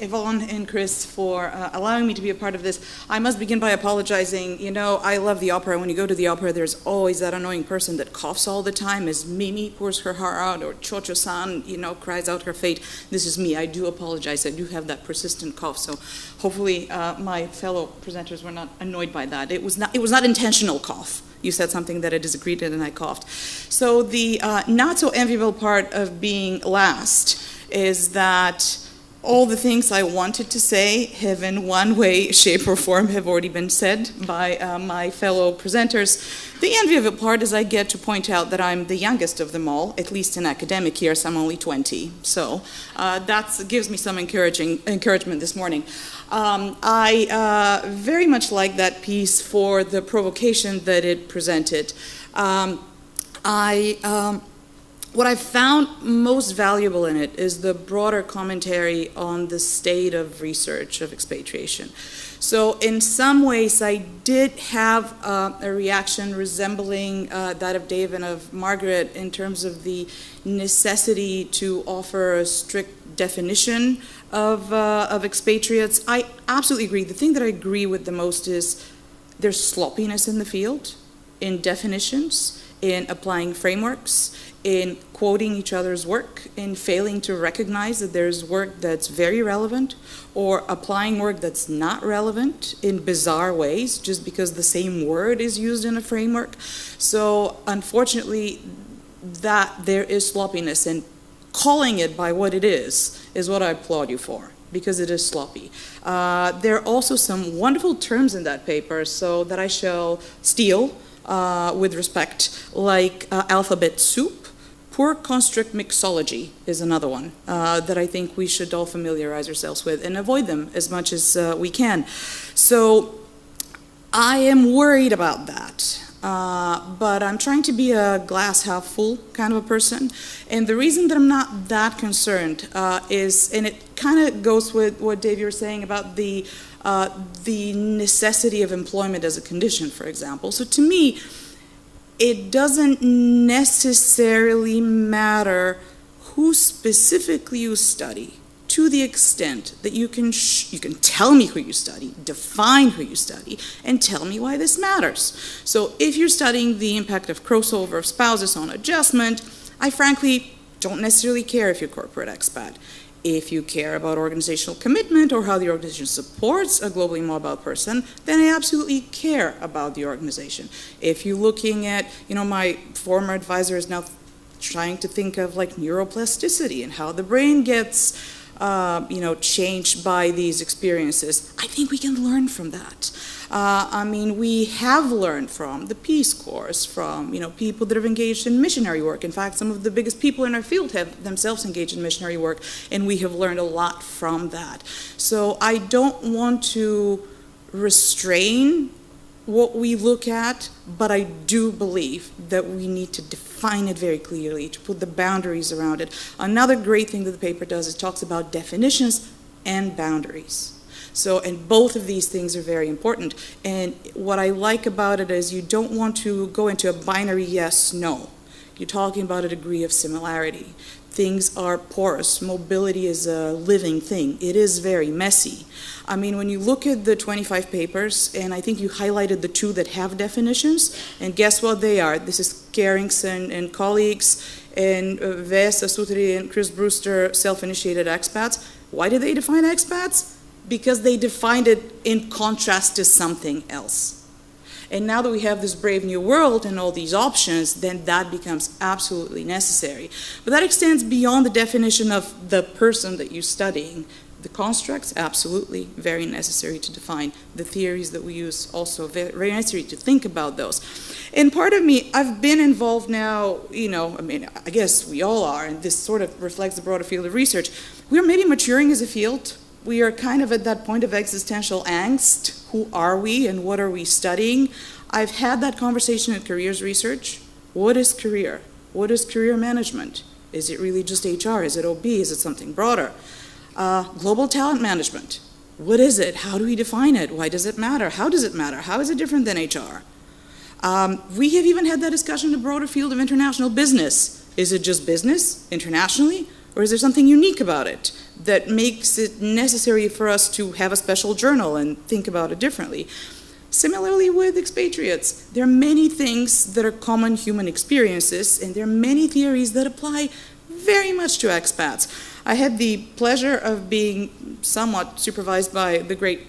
Yvonne and Chris, for allowing me to be a part of this. I must begin by apologizing. You know, I love the opera. When you go to the opera, there's always that annoying person that coughs all the time as Mimi pours her heart out, or Cho-Cho-san, cries out her fate. This is me. I do apologize. I do have that persistent cough, so hopefully my fellow presenters were not annoyed by that. It was not intentional cough. You said something that I disagreed with, and I coughed. So the not so enviable part of being last is that all the things I wanted to say have in one way, shape, or form have already been said by my fellow presenters. The enviable part is I get to point out that I'm the youngest of them all, at least in academic years. I'm only 20. So that gives me some encouragement this morning. I very much like that piece for the provocation that it presented. What I found most valuable in it is the broader commentary on the state of research of expatriation. So in some ways, I did have a reaction resembling that of Dave and of Margaret in terms of the necessity to offer a strict definition of expatriates. I absolutely agree. The thing that I agree with the most is there's sloppiness in the field, in definitions, in applying frameworks, in quoting each other's work, in failing to recognize that there's work that's very relevant, or applying work that's not relevant in bizarre ways just because the same word is used in a framework. So unfortunately, that there is sloppiness, and calling it by what it is what I applaud you for, because it is sloppy. There are also some wonderful terms in that paper, so that I shall steal with respect, like alphabet soup. Poor construct mixology is another one that I think we should all familiarize ourselves with and avoid them as much as we can. So I am worried about that. But I'm trying to be a glass half full kind of a person. And the reason that I'm not that concerned is, and it kind of goes with what Dave, you were saying about the necessity of employment as a condition, for example. So to me, it doesn't necessarily matter who specifically you study, to the extent that you can tell me who you study, define who you study, and tell me why this matters. So if you're studying the impact of crossover of spouses on adjustment, I frankly don't necessarily care if you're corporate expat. If you care about organizational commitment or how the organization supports a globally mobile person, then I absolutely care about the organization. If you're looking at, my former advisor is now trying to think of like neuroplasticity and how the brain gets changed by these experiences. I think we can learn from that. We have learned from the Peace Corps, from people that have engaged in missionary work. In fact, some of the biggest people in our field have themselves engaged in missionary work, and we have learned a lot from that. So I don't want to restrain what we look at, but I do believe that we need to define it very clearly, to put the boundaries around it. Another great thing that the paper does is talks about definitions and boundaries. So, and both of these things are very important. And what I like about it is you don't want to go into a binary yes, no. You're talking about a degree of similarity. Things are porous. Mobility is a living thing. It is very messy. When you look at the 25 papers, and I think you highlighted the 2 that have definitions, and guess what they are? This is Carrington and colleagues, and Vesa Sutri and Chris Brewster, self-initiated expats. Why did they define expats? Because they defined it in contrast to something else. And now that we have this brave new world and all these options, then that becomes absolutely necessary. But that extends beyond the definition of the person that you're studying. The constructs, absolutely, very necessary to define. The theories that we use, also very, very necessary to think about those. And part of me, I've been involved now, I guess we all are, and this sort of reflects the broader field of research. We're maybe maturing as a field. We are kind of at that point of existential angst. Who are we and what are we studying? I've had that conversation in careers research. What is career? What is career management? Is it really just HR? Is it OB? Is it something broader? Global talent management. What is it? How do we define it? Why does it matter? How does it matter? How is it different than HR? We have even had that discussion in the broader field of international business. Is it just business internationally? Or is there something unique about it that makes it necessary for us to have a special journal and think about it differently? Similarly with expatriates, there are many things that are common human experiences, and there are many theories that apply very much to expats. I had the pleasure of being somewhat supervised by the great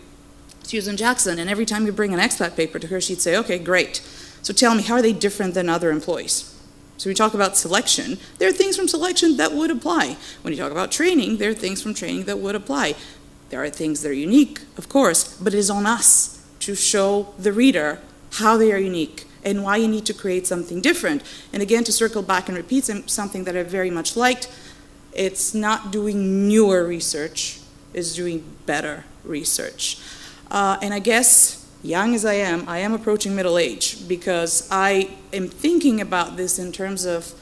Susan Jackson, and every time you bring an expat paper to her, she'd say, okay, great. So tell me, how are they different than other employees? So we talk about selection. There are things from selection that would apply. When you talk about training, there are things from training that would apply. There are things that are unique, of course, but it is on us to show the reader how they are unique and why you need to create something different. And again, to circle back and repeat something that I very much liked, it's not doing newer research, it's doing better research. And I guess, young as I am approaching middle age, because I am thinking about this in terms of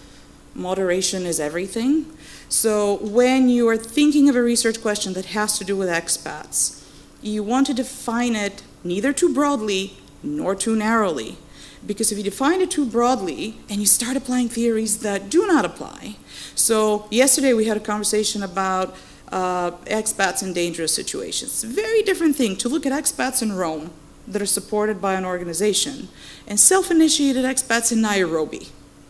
moderation is everything. So when you are thinking of a research question that has to do with expats, you want to define it neither too broadly nor too narrowly. Because if you define it too broadly and you start applying theories that do not apply. So yesterday we had a conversation about expats in dangerous situations. It's a very different thing to look at expats in Rome that are supported by an organization and self-initiated expats in Nairobi.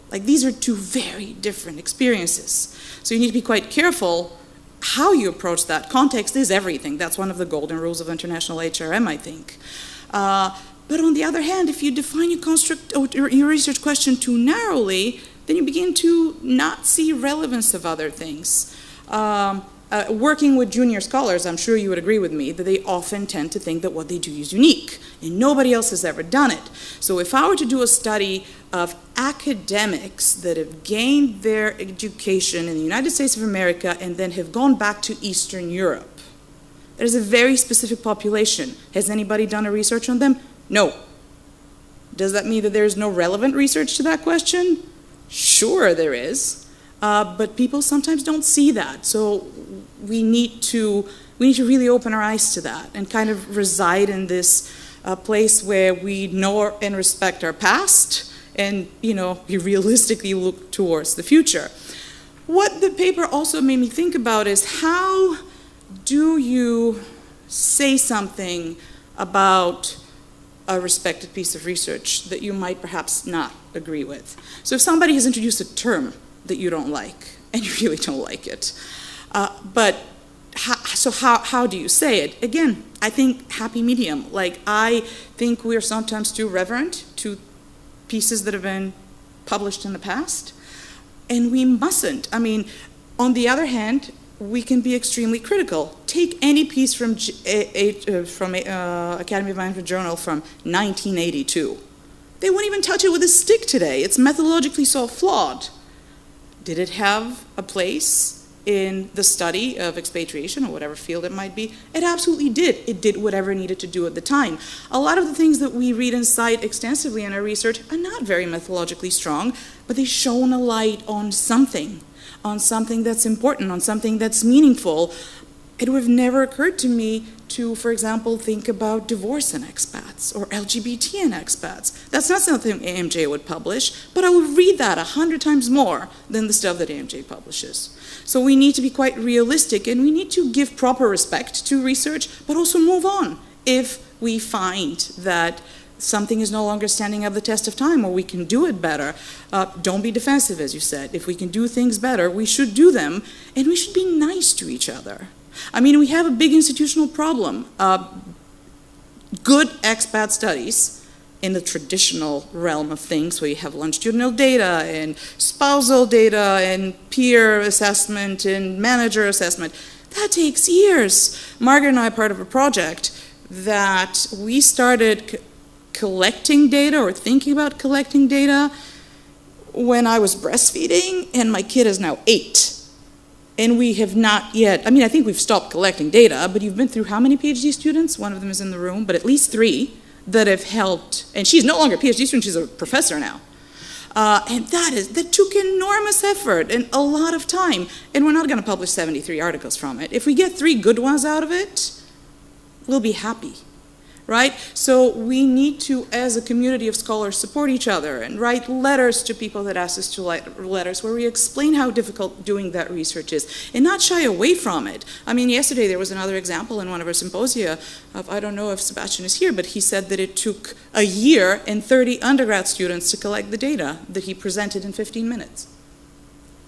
Like, these are 2 very different experiences. So you need to be quite careful how you approach that. Context is everything. That's one of the golden rules of international HRM, I think. But on the other hand, if you define your construct or your research question too narrowly, then you begin to not see relevance of other things. Working with junior scholars, I'm sure you would agree with me that they often tend to think that what they do is unique, and nobody else has ever done it. So if I were to do a study of academics that have gained their education in the United States of America and then have gone back to Eastern Europe, that is a very specific population. Has anybody done a research on them? No. Does that mean that there's no relevant research to that question? Sure there is. But people sometimes don't see that. So we need to really open our eyes to that and kind of reside in this place where we know and respect our past and, we realistically look towards the future. What the paper also made me think about is, how do you say something about a respected piece of research that you might perhaps not agree with? So if somebody has introduced a term that you don't like, and you really don't like it, but how do you say it? Again, I think happy medium. Like, I think we're sometimes too reverent to pieces that have been published in the past, and we mustn't. On the other hand, we can be extremely critical. Take any piece from Academy of Management Journal from 1982. They won't even touch it with a stick today. It's methodologically so flawed. Did it have a place in the study of expatriation or whatever field it might be? It absolutely did. It did whatever it needed to do at the time. A lot of the things that we read and cite extensively in our research are not very methodologically strong, but they shone a light on something that's important, on something that's meaningful. It would have never occurred to me to, for example, think about divorce in expats or LGBT in expats. That's not something AMJ would publish, but I would read that 100 times more than the stuff that AMJ publishes. So we need to be quite realistic, and we need to give proper respect to research, but also move on if we find that something is no longer standing up the test of time, or we can do it better. Don't be defensive, as you said. If we can do things better, we should do them, and we should be nice to each other. I mean, we have a big institutional problem. Good expat studies in the traditional realm of things, where you have longitudinal data and spousal data and peer assessment and manager assessment, that takes years. Margaret and I are part of a project that we started collecting data or thinking about collecting data when I was breastfeeding, and my kid is now 8. And we have not yet, I mean, I think we've stopped collecting data, but you've been through how many PhD students? One of them is in the room, but at least 3 that have helped. And she's no longer a PhD student, she's a professor now. And that took enormous effort and a lot of time. And we're not going to publish 73 articles from it. If we get 3 good ones out of it, we'll be happy. Right? So we need to, as a community of scholars, support each other and write letters to people that ask us to write letters where we explain how difficult doing that research is and not shy away from it. I mean, yesterday there was another example in one of our symposia of, I don't know if Sebastian is here, but he said that it took a year and 30 undergrad students to collect the data that he presented in 15 minutes.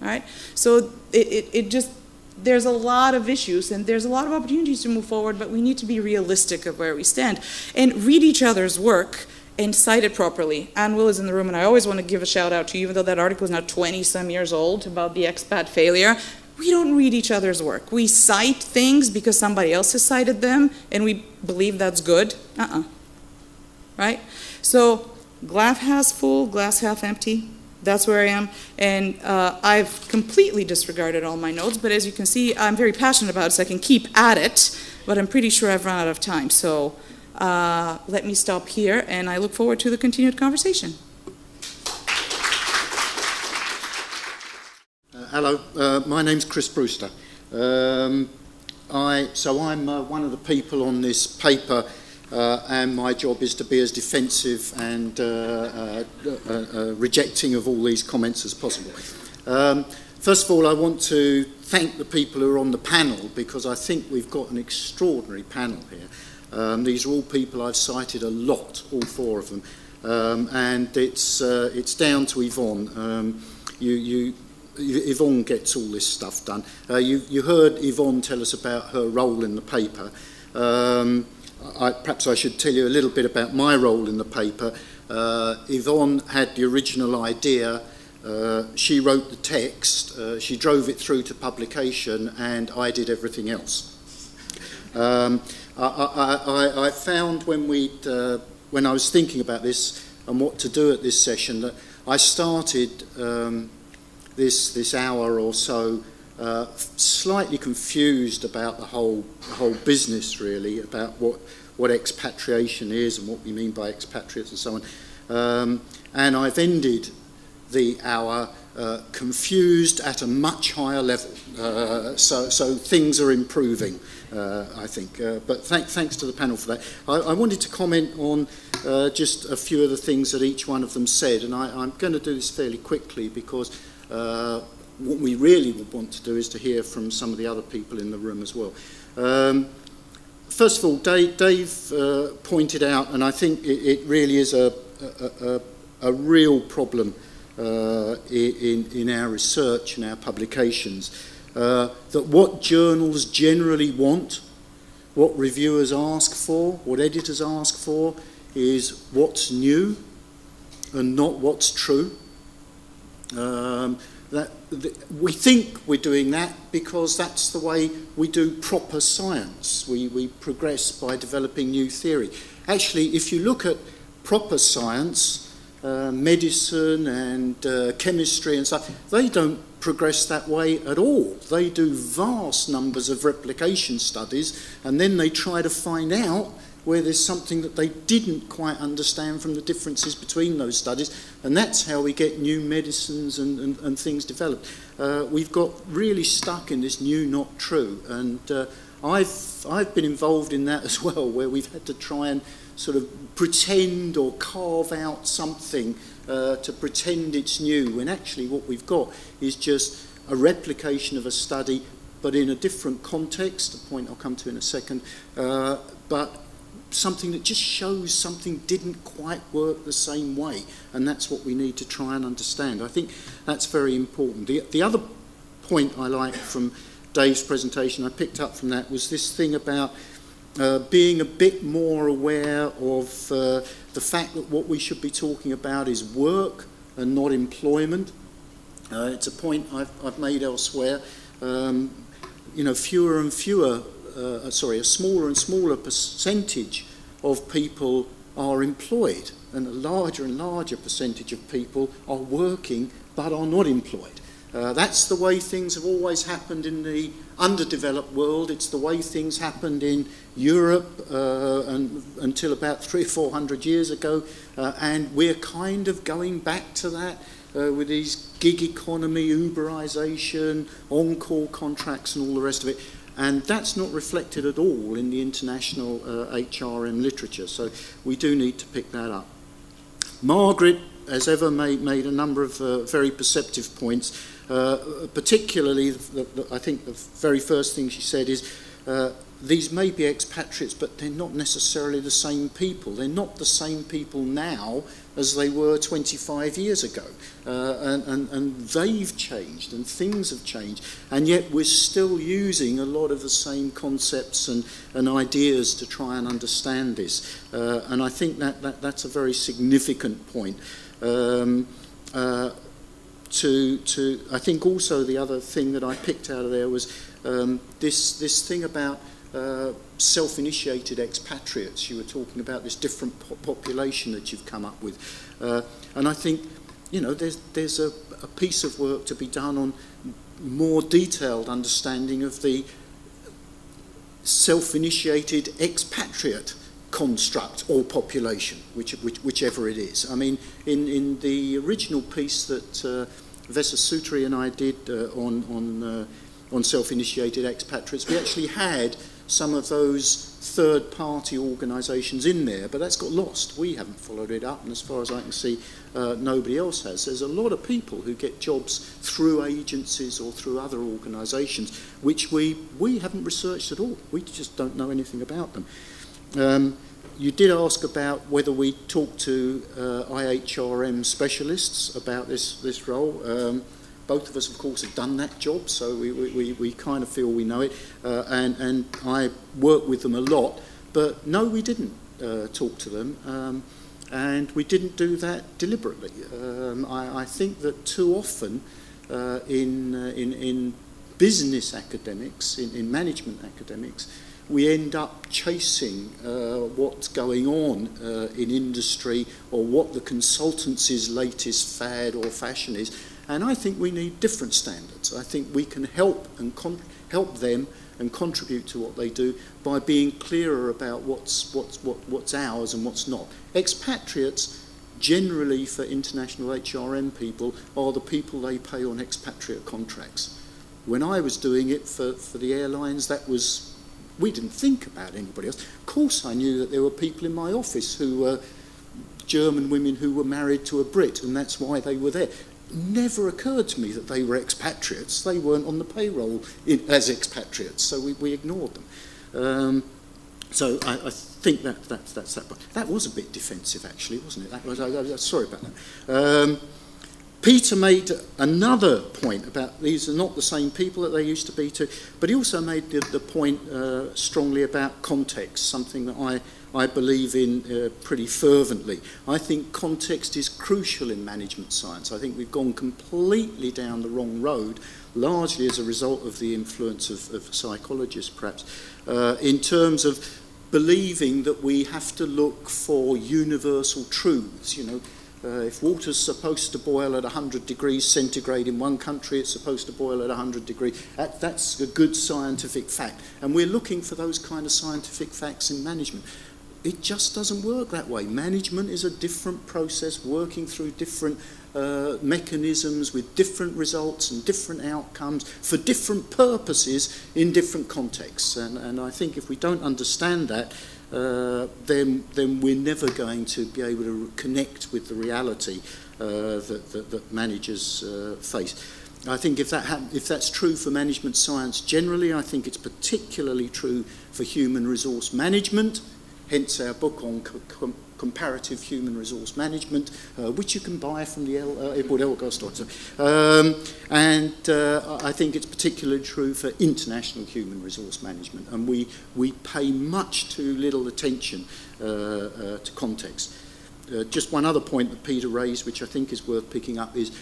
All right? So it just, there's a lot of issues and there's a lot of opportunities to move forward, but we need to be realistic of where we stand and read each other's work and cite it properly. Ann Will is in the room, and I always want to give a shout out to you, even though that article is now 20-some years old about the expat failure. We don't read each other's work. We cite things because somebody else has cited them and we believe that's good. Right? So glass half full, glass half empty. That's where I am, and I've completely disregarded all my notes, but as you can see, I'm very passionate about it, so I can keep at it, but I'm pretty sure I've run out of time. So let me stop here, and I look forward to the continued conversation. Hello, my name's Chris Brewster. I'm one of the people on this paper, and my job is to be as defensive and rejecting of all these comments as possible. First of all, I want to thank the people who are on the panel, because I think we've got an extraordinary panel here. These are all people I've cited a lot, all 4 of them, and it's down to Yvonne. Yvonne gets all this stuff done. You heard Yvonne tell us about her role in the paper. Perhaps I should tell you a little bit about my role in the paper. Yvonne had the original idea, she wrote the text, she drove it through to publication, and I did everything else. I found when I was thinking about this and what to do at this session, that I started this hour or so slightly confused about the whole business, really, about what expatriation is and what we mean by expatriates and so on. And I've ended the hour confused at a much higher level. So things are improving, I think. But thanks to the panel for that. I wanted to comment on just a few of the things that each one of them said, and I'm going to do this fairly quickly because what we really would want to do is to hear from some of the other people in the room as well. First of all, Dave pointed out, and I think it really is a real problem in our research and our publications, that what journals generally want, what reviewers ask for, what editors ask for, is what's new and not what's true. we think we're doing that because that's the way we do proper science. We progress by developing new theory. Actually, if you look at proper science, medicine and chemistry and stuff, they don't progress that way at all. They do vast numbers of replication studies, and then they try to find out where there's something that they didn't quite understand from the differences between those studies, and that's how we get new medicines and things developed. We've got really stuck in this new not true, and I've been involved in that as well, where we've had to try and sort of pretend or carve out something to pretend it's new, when actually what we've got is just a replication of a study, but in a different context, a point I'll come to in a second, but something that just shows something didn't quite work the same way, and that's what we need to try and understand. I think that's very important. The other point I like from Dave's presentation, I picked up from that, was this thing about being a bit more aware of the fact that what we should be talking about is work and not employment. It's a point I've made elsewhere. Fewer and fewer, a smaller and smaller percentage of people are employed, and a larger and larger percentage of people are working but are not employed. That's the way things have always happened in the underdeveloped world. It's the way things happened in Europe until about 300 or 400 years ago, and we're kind of going back to that with these gig economy, Uberization, on-call contracts and all the rest of it. And that's not reflected at all in the international HRM literature, so we do need to pick that up. Margaret, as ever, made a number of very perceptive points, particularly I think the very first thing she said is these may be expatriates, but they're not necessarily the same people. They're not the same people now as they were 25 years ago. And they've changed and things have changed. And yet we're still using a lot of the same concepts and ideas to try and understand this. And I think that's a very significant point. I think also the other thing that I picked out of there was this thing about self-initiated expatriates. You were talking about this different population that you've come up with, and I think there's a piece of work to be done on more detailed understanding of the self-initiated expatriate construct or population, whichever it is. I mean, in the original piece that Professor Sutri and I did on self-initiated expatriates, we actually had some of those third-party organisations in there, but that's got lost. We haven't followed it up, and as far as I can see, nobody else has. There's a lot of people who get jobs through agencies or through other organisations, which we haven't researched at all. We just don't know anything about them. You did ask about whether we talk to IHRM specialists about this role. Both of us, of course, have done that job, so we kind of feel we know it, and I work with them a lot. But no, we didn't talk to them, and we didn't do that deliberately. I think that too often in business academics, in management academics, we end up chasing what's going on in industry or what the consultancy's latest fad or fashion is. And I think we need different standards. I think we can help them and contribute to what they do by being clearer about what's ours and what's not. Expatriates, generally for international HRM people, are the people they pay on expatriate contracts. When I was doing it for the airlines, we didn't think about anybody else. Of course I knew that there were people in my office who were German women who were married to a Brit, and that's why they were there. Never occurred to me that they were expatriates. They weren't on the payroll as expatriates, so we ignored them. So I think that's that point. That was a bit defensive, actually, wasn't it? Sorry about that. Peter made another point about these are not the same people that they used to be to, but he also made the point strongly about context, something that I believe in pretty fervently. I think context is crucial in management science. I think we've gone completely down the wrong road, largely as a result of the influence of psychologists, perhaps, in terms of believing that we have to look for universal truths. If water's supposed to boil at 100 degrees centigrade in one country, it's supposed to boil at 100 degrees. That's a good scientific fact. And we're looking for those kind of scientific facts in management. It just doesn't work that way. Management is a different process, working through different mechanisms with different results and different outcomes for different purposes in different contexts. And I think if we don't understand that, then we're never going to be able to connect with the reality that managers face. I think if that's true for management science generally, I think it's particularly true for human resource management, hence our book on comparative human resource management, which you can buy from the Edward Elgar store. And I think it's particularly true for international human resource management, and we pay much too little attention to context. Just one other point that Peter raised, which I think is worth picking up, is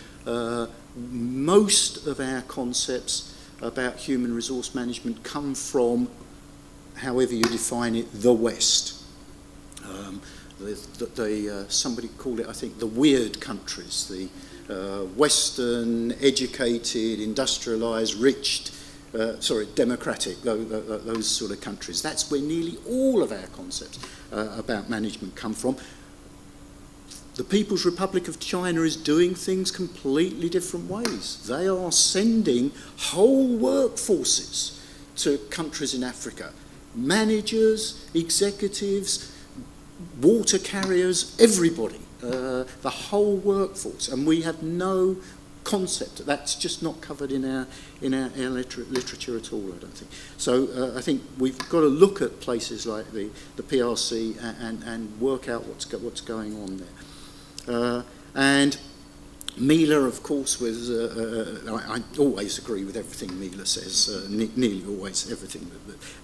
most of our concepts about human resource management come from, however you define it, the West. Somebody called it, I think, the weird countries, the Western, educated, industrialised, rich, democratic, those sort of countries. That's where nearly all of our concepts about management come from. The People's Republic of China is doing things completely different ways. They are sending whole workforces to countries in Africa. Managers, executives, water carriers, everybody, the whole workforce, and we have no concept. That's just not covered in our literature at all, I don't think. So I think we've got to look at places like the PRC and work out what's going on there. And Mila, of course, was. I always agree with everything Mila says. Nearly always everything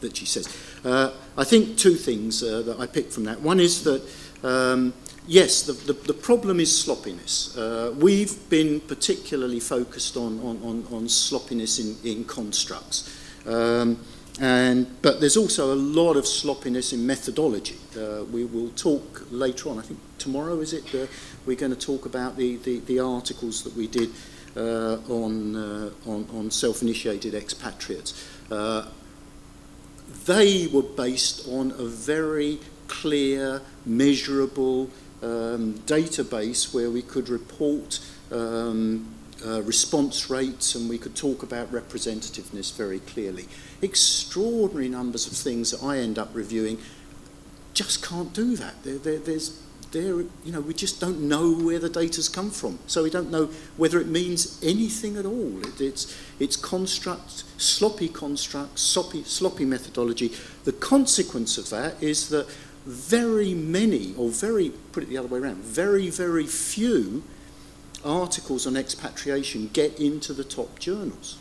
that she says. I think two things that I picked from that. One is that yes, the problem is sloppiness. We've been particularly focused on sloppiness in constructs. But there's also a lot of sloppiness in methodology. We will talk later on, I think tomorrow, is it? We're going to talk about the articles that we did on self-initiated expatriates. They were based on a very clear, measurable database where we could report response rates, and we could talk about representativeness very clearly. Extraordinary numbers of things that I end up reviewing just can't do that. We just don't know where the data's come from, so we don't know whether it means anything at all. It's construct, sloppy methodology. The consequence of that is that very many, put it the other way around, very, very few articles on expatriation get into the top journals,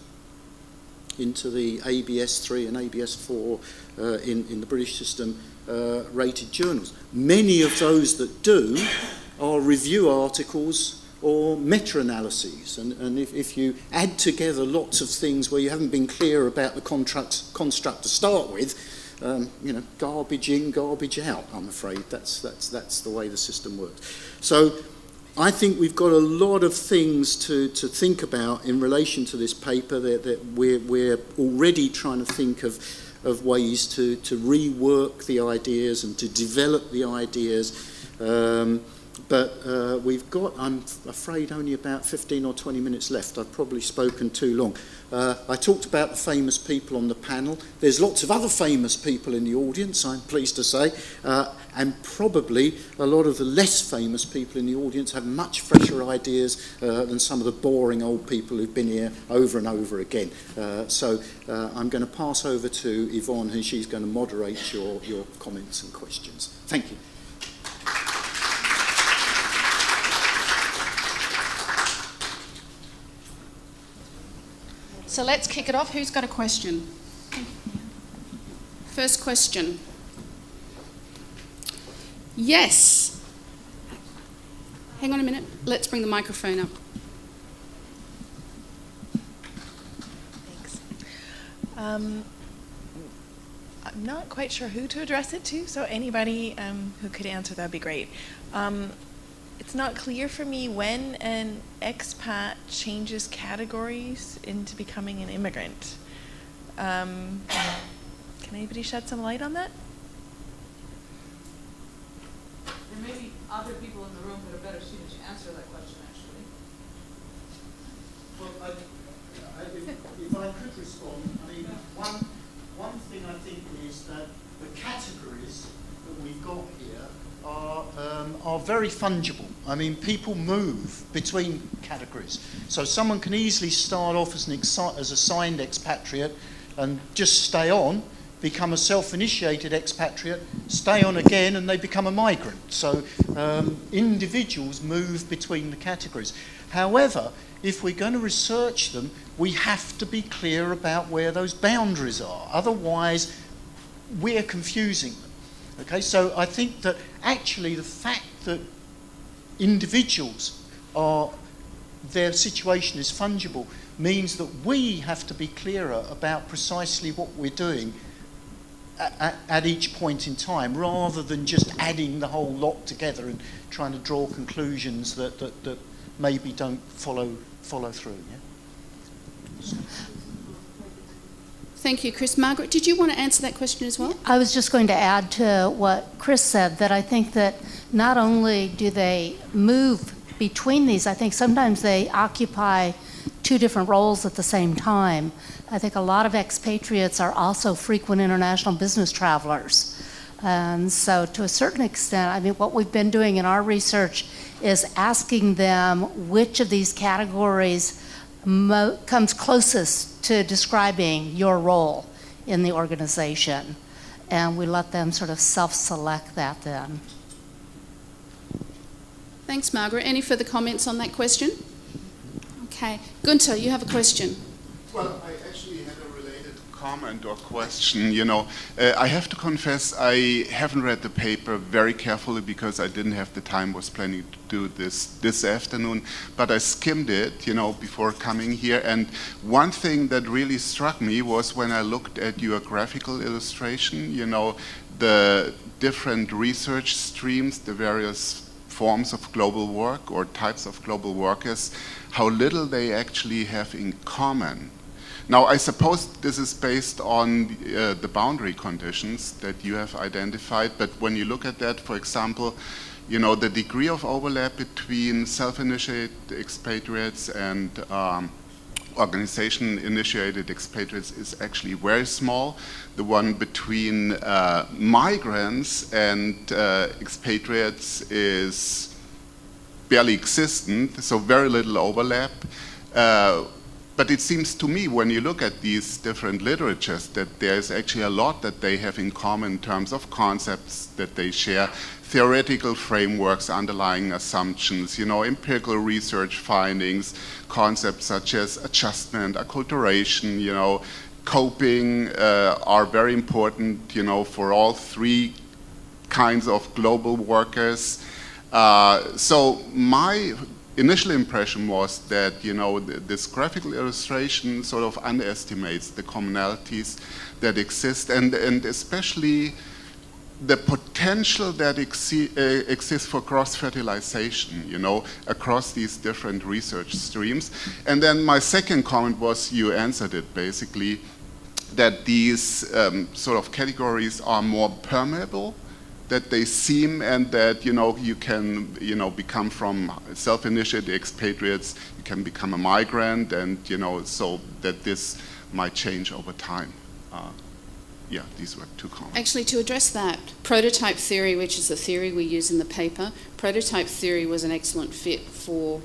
into the ABS 3 and ABS 4 in the British system rated journals. Many of those that do are review articles or meta-analyses, and if you add together lots of things where you haven't been clear about the construct to start with, garbage in, garbage out, I'm afraid. That's the way the system works. So I think we've got a lot of things to think about in relation to this paper that we're already trying to think of ways to rework the ideas and to develop the ideas. But we've got, I'm afraid, only about 15 or 20 minutes left. I've probably spoken too long. I talked about the famous people on the panel. There's lots of other famous people in the audience, I'm pleased to say, and probably a lot of the less famous people in the audience have much fresher ideas than some of the boring old people who've been here over and over again. So I'm going to pass over to Yvonne, and she's going to moderate your comments and questions. Thank you. So let's kick it off. Who's got a question? First question. Yes. Hang on a minute. Let's bring the microphone up. Thanks. I'm not quite sure who to address it to, so anybody who could answer, that'd be great. It's not clear for me when an expat changes categories into becoming an immigrant. Can anybody shed some light on that? There may be other people in the room that are better suited to answer that question, actually. Well, if I could respond, I mean, one thing I think is that the categories that we've got here are very fungible. I mean, people move between categories. So someone can easily start off as as a signed expatriate and just stay on, become a self-initiated expatriate, stay on again, and they become a migrant. So individuals move between the categories. However, if we're going to research them, we have to be clear about where those boundaries are. Otherwise, we're confusing them. Okay, so I think that actually the fact that individuals their situation is fungible means that we have to be clearer about precisely what we're doing at each point in time, rather than just adding the whole lot together and trying to draw conclusions that maybe don't follow through. Yeah? Thank you, Chris. Margaret, did you want to answer that question as well? I was just going to add to what Chris said, that I think that not only do they move between these, I think sometimes they occupy two different roles at the same time. I think a lot of expatriates are also frequent international business travelers. And so to a certain extent, I mean, what we've been doing in our research is asking them which of these categories comes closest to describing your role in the organization. And we let them sort of self-select that then. Thanks, Margaret. Any further comments on that question? Okay. Gunther, you have a question. Well, I actually had a related comment or question. You know, I have to confess I haven't read the paper very carefully because I didn't have the time, was planning to do this afternoon, but I skimmed it, you know, before coming here. And one thing that really struck me was when I looked at your graphical illustration, you know, the different research streams, the various forms of global work or types of global workers, how little they actually have in common. Now, I suppose this is based on the boundary conditions that you have identified, but when you look at that, for example, you know, the degree of overlap between self-initiated expatriates and organization-initiated expatriates is actually very small. The one between migrants and expatriates is barely existent, so very little overlap. But it seems to me, when you look at these different literatures, that there's actually a lot that they have in common in terms of concepts that they share, theoretical frameworks, underlying assumptions, you know, empirical research findings, concepts such as adjustment, acculturation, you know, coping are very important, you know, for all three kinds of global workers. So my initial impression was that, you know, this graphical illustration sort of underestimates the commonalities that exist, and especially the potential that exists for cross-fertilization, you know, across these different research streams. And then my second comment was, you answered it basically, that these sort of categories are more permeable, that they seem, and that, you know, you can, you know, become from self-initiated expatriates, you can become a migrant, and, you know, so that this might change over time. Yeah, these were two comments. Actually, to address that, prototype theory, which is the theory we use in the paper, prototype theory was an excellent fit for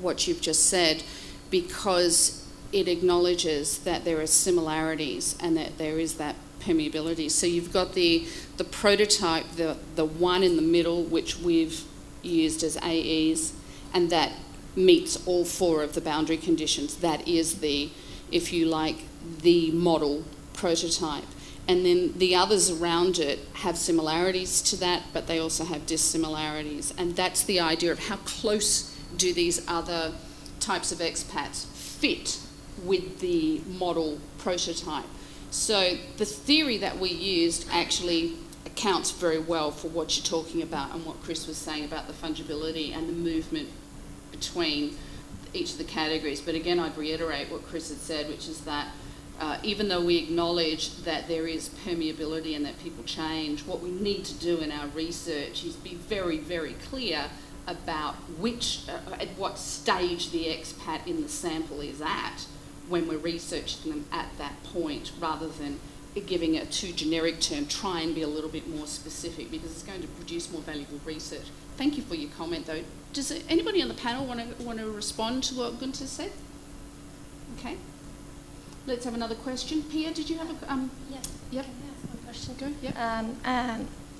what you've just said, because it acknowledges that there are similarities and that there is that permeability. So you've got the prototype, the one in the middle, which we've used as AEs, and that meets all four of the boundary conditions. That is the, if you like, the model prototype. And then the others around it have similarities to that, but they also have dissimilarities. And that's the idea of how close do these other types of expats fit with the model prototype. So the theory that we used actually accounts very well for what you're talking about and what Chris was saying about the fungibility and the movement between each of the categories. But again, I'd reiterate what Chris had said, which is that even though we acknowledge that there is permeability and that people change, what we need to do in our research is be very, very clear about at what stage the expat in the sample is at when we're researching them at that point, rather than giving a too generic term. Try and be a little bit more specific, because it's going to produce more valuable research. Thank you for your comment, though. Does anybody on the panel want to respond to what Gunther said? Okay. Let's have another question. Pia, did you have a... Yes. Yep. Can I ask one question? Go,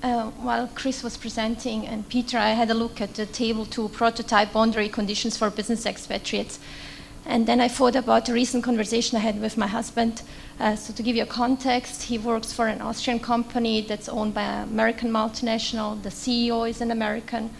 yep. While Chris was presenting and Peter, I had a look at the table 2 prototype boundary conditions for business expatriates. And then I thought about a recent conversation I had with my husband. So to give you a context, he works for an Austrian company that's owned by an American multinational. The CEO is an American.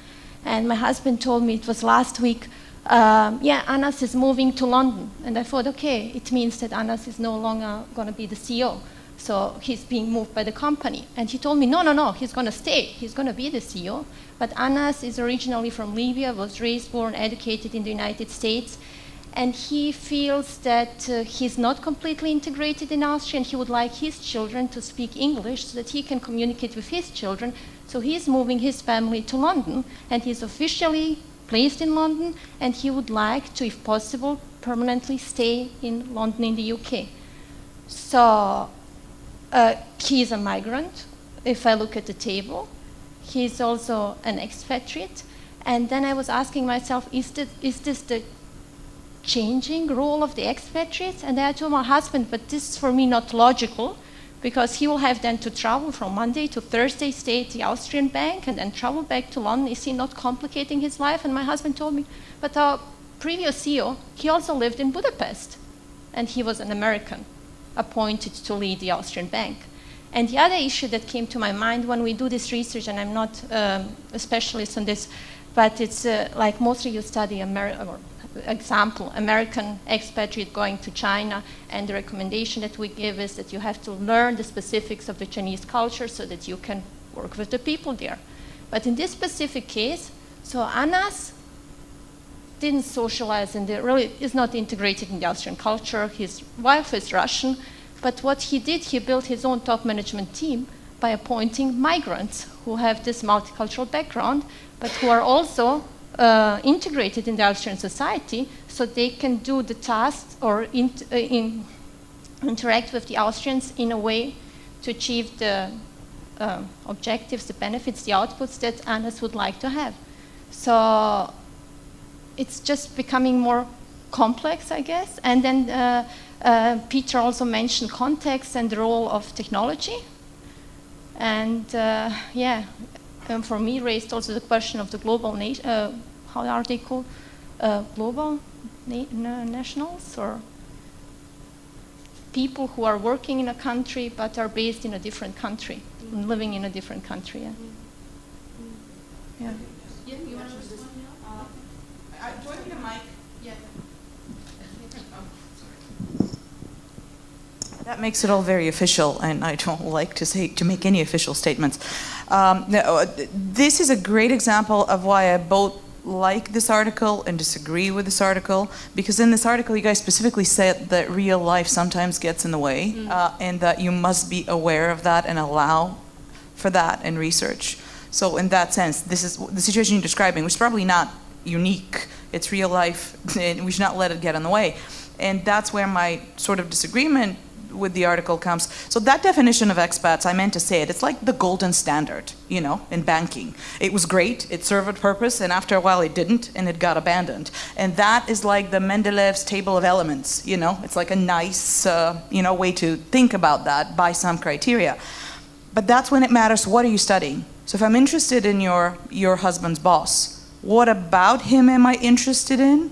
And my husband told me, it was last week, Anas is moving to London. And I thought, okay, it means that Anas is no longer going to be the CEO. So he's being moved by the company. And he told me, no, he's going to stay. He's going to be the CEO. But Anas is originally from Libya, was raised, born, educated in the United States. And he feels that he's not completely integrated in Austria, and he would like his children to speak English so that he can communicate with his children. So he's moving his family to London, and he's officially placed in London, and he would like to, if possible, permanently stay in London in the UK. So he's a migrant, if I look at the table. He's also an expatriate. And then I was asking myself, is this the changing role of the expatriates? And then I told my husband, but this is for me not logical, because he will have then to travel from Monday to Thursday, stay at the Austrian bank, and then travel back to London. Is he not complicating his life? And my husband told me, but our previous CEO, he also lived in Budapest, and he was an American appointed to lead the Austrian bank. And the other issue that came to my mind when we do this research, and I'm not a specialist on this, but it's like mostly you study American expatriate going to China, and the recommendation that we give is that you have to learn the specifics of the Chinese culture so that you can work with the people there. But in this specific case, so Anas didn't socialize and really is not integrated in the Austrian culture. His wife is Russian, but what he did, he built his own top management team by appointing migrants who have this multicultural background, but who are also integrated in the Austrian society, so they can do the tasks or interact with the Austrians in a way to achieve the objectives, the benefits, the outputs that Anas would like to have. So it's just becoming more complex, I guess. And then Peter also mentioned context and the role of technology. And for me, raised also the question of the global how are they called? Global nationals, or people who are working in a country but are based in a different country, living in a different country. Yeah. Yeah, you want to respond? Do I need a mic? Yeah. That makes it all very official, and I don't like to make any official statements. This is a great example of why I both like this article and disagree with this article, because in this article you guys specifically said that real life sometimes gets in the way, and that you must be aware of that and allow for that in research. So in that sense, this is the situation you're describing, which is probably not unique. It's real life, and we should not let it get in the way. And that's where my sort of disagreement with the article comes. So that definition of expats, I meant to say it, it's like the golden standard, in banking. It was great, it served a purpose, and after a while it didn't, and it got abandoned. And that is like the Mendeleev's table of elements, It's like a nice, way to think about that by some criteria. But that's when it matters, what are you studying? So if I'm interested in your husband's boss, what about him am I interested in?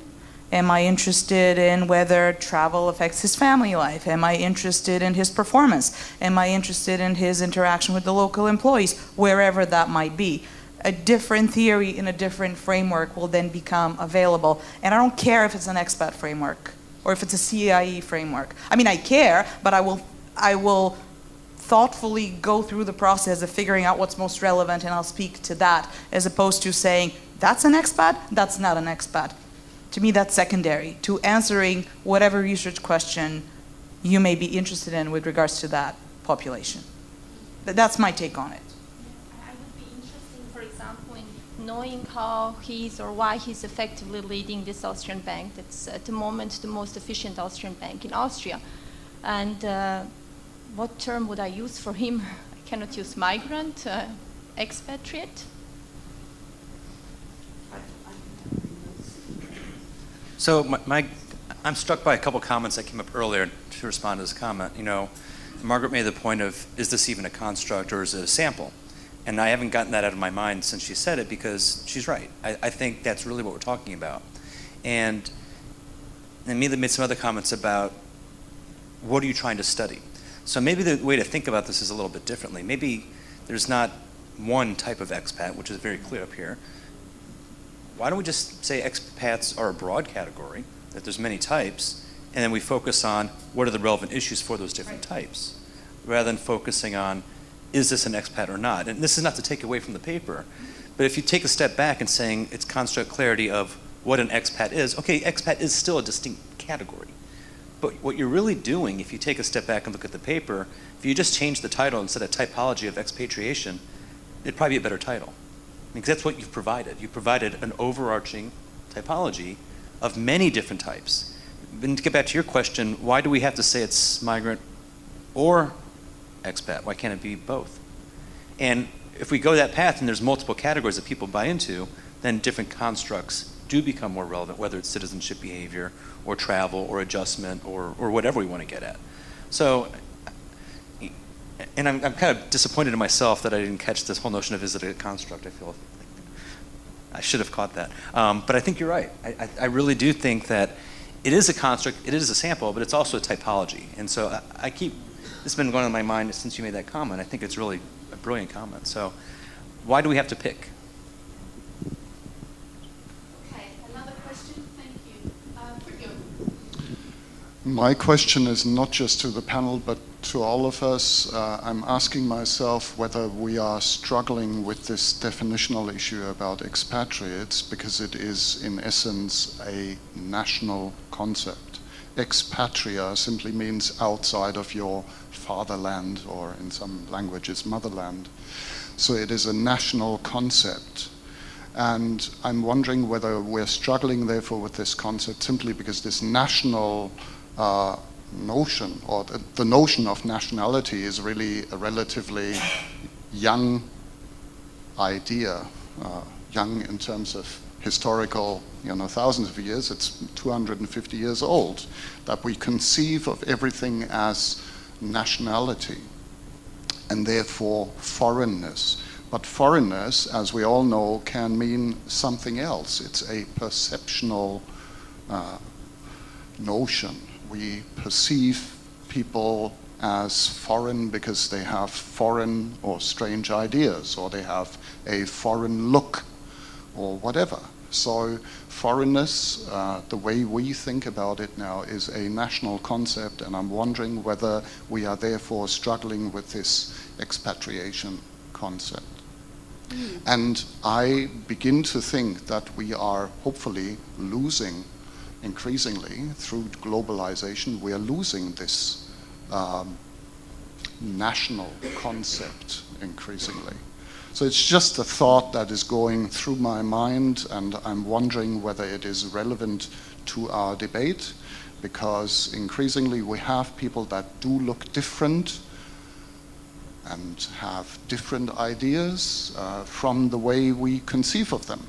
Am I interested in whether travel affects his family life? Am I interested in his performance? Am I interested in his interaction with the local employees, wherever that might be? A different theory in a different framework will then become available. And I don't care if it's an expat framework or if it's a CIE framework. I mean, I care, but I will thoughtfully go through the process of figuring out what's most relevant, and I'll speak to that, as opposed to saying, that's an expat, that's not an expat. To me, that's secondary to answering whatever research question you may be interested in with regards to that population. That's my take on it. I would be interested, for example, in knowing how he's or why he's effectively leading this Austrian bank. That's at the moment the most efficient Austrian bank in Austria. And what term would I use for him? I cannot use migrant, expatriate. So I'm struck by a couple comments that came up earlier to respond to this comment. You know, Margaret made the point of, is this even a construct or is it a sample? And I haven't gotten that out of my mind since she said it, because she's right. I think that's really what we're talking about. And Mila made some other comments about, what are you trying to study? So maybe the way to think about this is a little bit differently. Maybe there's not one type of expat, which is very clear up here. Why don't we just say expats are a broad category, that there's many types, and then we focus on what are the relevant issues for those different types, rather than focusing on, is this an expat or not? And this is not to take away from the paper, but if you take a step back and saying it's construct clarity of what an expat is, okay, expat is still a distinct category. But what you're really doing, if you take a step back and look at the paper, if you just change the title instead of typology of expatriation, it'd probably be a better title. Because that's what you've provided. You provided an overarching typology of many different types. And to get back to your question, why do we have to say it's migrant or expat? Why can't it be both? And if we go that path and there's multiple categories that people buy into, then different constructs do become more relevant, whether it's citizenship behavior or travel or adjustment or whatever we want to get at. So, and I'm kind of disappointed in myself that I didn't catch this whole notion of is it a construct. I feel like I should have caught that. But I think you're right. I really do think that it is a construct, it is a sample, but it's also a typology. And so this has been going on in my mind since you made that comment. I think it's really a brilliant comment. So why do we have to pick? My question is not just to the panel, but to all of us. I'm asking myself whether we are struggling with this definitional issue about expatriates, because it is, in essence, a national concept. Expatria simply means outside of your fatherland, or in some languages, motherland. So it is a national concept. And I'm wondering whether we're struggling, therefore, with this concept simply because this national notion, or the notion of nationality, is really a relatively young idea, young in terms of historical, thousands of years. It's 250 years old, that we conceive of everything as nationality and therefore foreignness. But foreignness, as we all know, can mean something else. It's a perceptional notion. We perceive people as foreign because they have foreign or strange ideas, or they have a foreign look, or whatever. So foreignness, the way we think about it now, is a national concept, and I'm wondering whether we are therefore struggling with this expatriation concept. And I begin to think that we are hopefully losing, increasingly, through globalization, we are losing this national concept increasingly. So it's just a thought that is going through my mind, and I'm wondering whether it is relevant to our debate, because increasingly we have people that do look different and have different ideas from the way we conceive of them.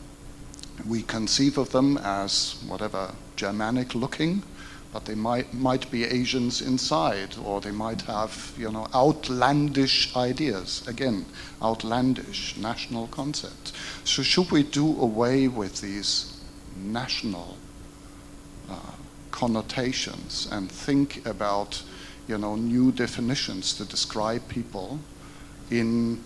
We conceive of them as whatever, Germanic looking, but they might be Asians inside, or they might have, outlandish ideas. Again, outlandish, national concepts. So should we do away with these national connotations and think about, new definitions to describe people in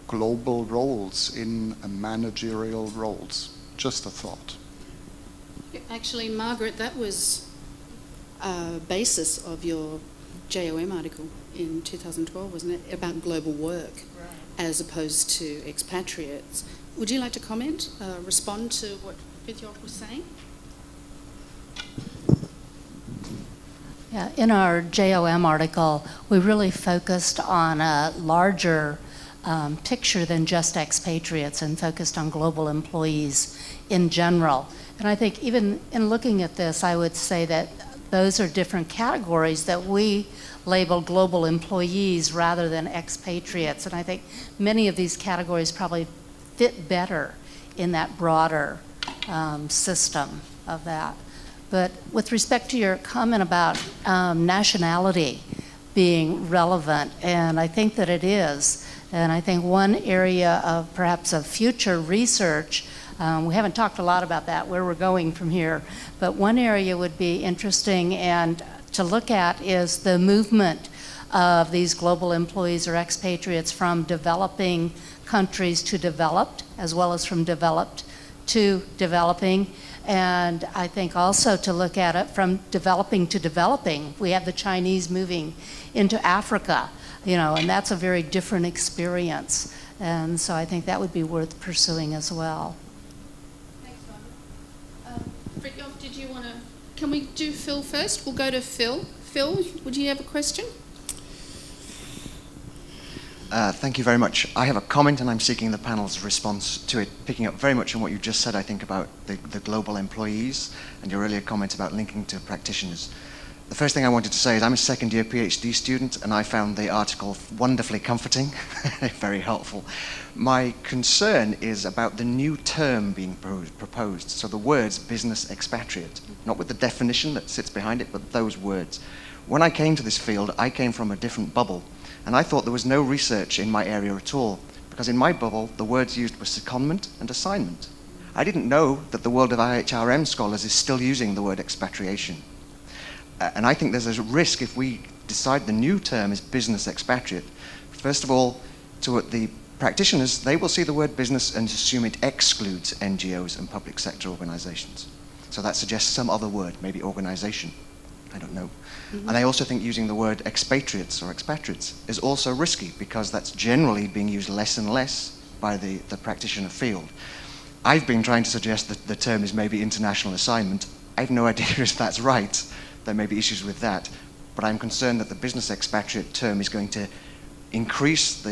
global roles, in managerial roles. Just a thought. Actually, Margaret, that was a basis of your JOM article in 2012, wasn't it? About global work, right, as opposed to expatriates. Would you like to comment, respond to what Fritjof was saying? Yeah, in our JOM article, we really focused on a larger picture than just expatriates and focused on global employees in general. And I think even in looking at this, I would say that those are different categories that we label global employees rather than expatriates. And I think many of these categories probably fit better in that broader system of that. But with respect to your comment about nationality being relevant, and I think that it is, and I think one area of perhaps of future research, we haven't talked a lot about that, where we're going from here, but one area would be interesting and to look at is the movement of these global employees or expatriates from developing countries to developed, as well as from developed to developing. And I think also to look at it from developing to developing. We have the Chinese moving into Africa, and that's a very different experience. And so I think that would be worth pursuing as well. Thanks, Margaret. Fritjof, did you want to... Can we do Phil first? We'll go to Phil. Phil, would you have a question? Thank you very much. I have a comment and I'm seeking the panel's response to it, picking up very much on what you just said, I think, about the global employees and your earlier comment about linking to practitioners. The first thing I wanted to say is I'm a second-year PhD student and I found the article wonderfully comforting, very helpful. My concern is about the new term being proposed, so the words business expatriate, not with the definition that sits behind it, but those words. When I came to this field, I came from a different bubble. And I thought there was no research in my area at all, because in my bubble, the words used were secondment and assignment. I didn't know that the world of IHRM scholars is still using the word expatriation. And I think there's a risk if we decide the new term is business expatriate. First of all, to the practitioners, they will see the word business and assume it excludes NGOs and public sector organizations. So that suggests some other word, maybe organization. I don't know. Mm-hmm. And I also think using the word expatriates or expatriates is also risky because that's generally being used less and less by the practitioner field. I've been trying to suggest that the term is maybe international assignment. I have no idea if that's right. There may be issues with that. But I'm concerned that the business expatriate term is going to increase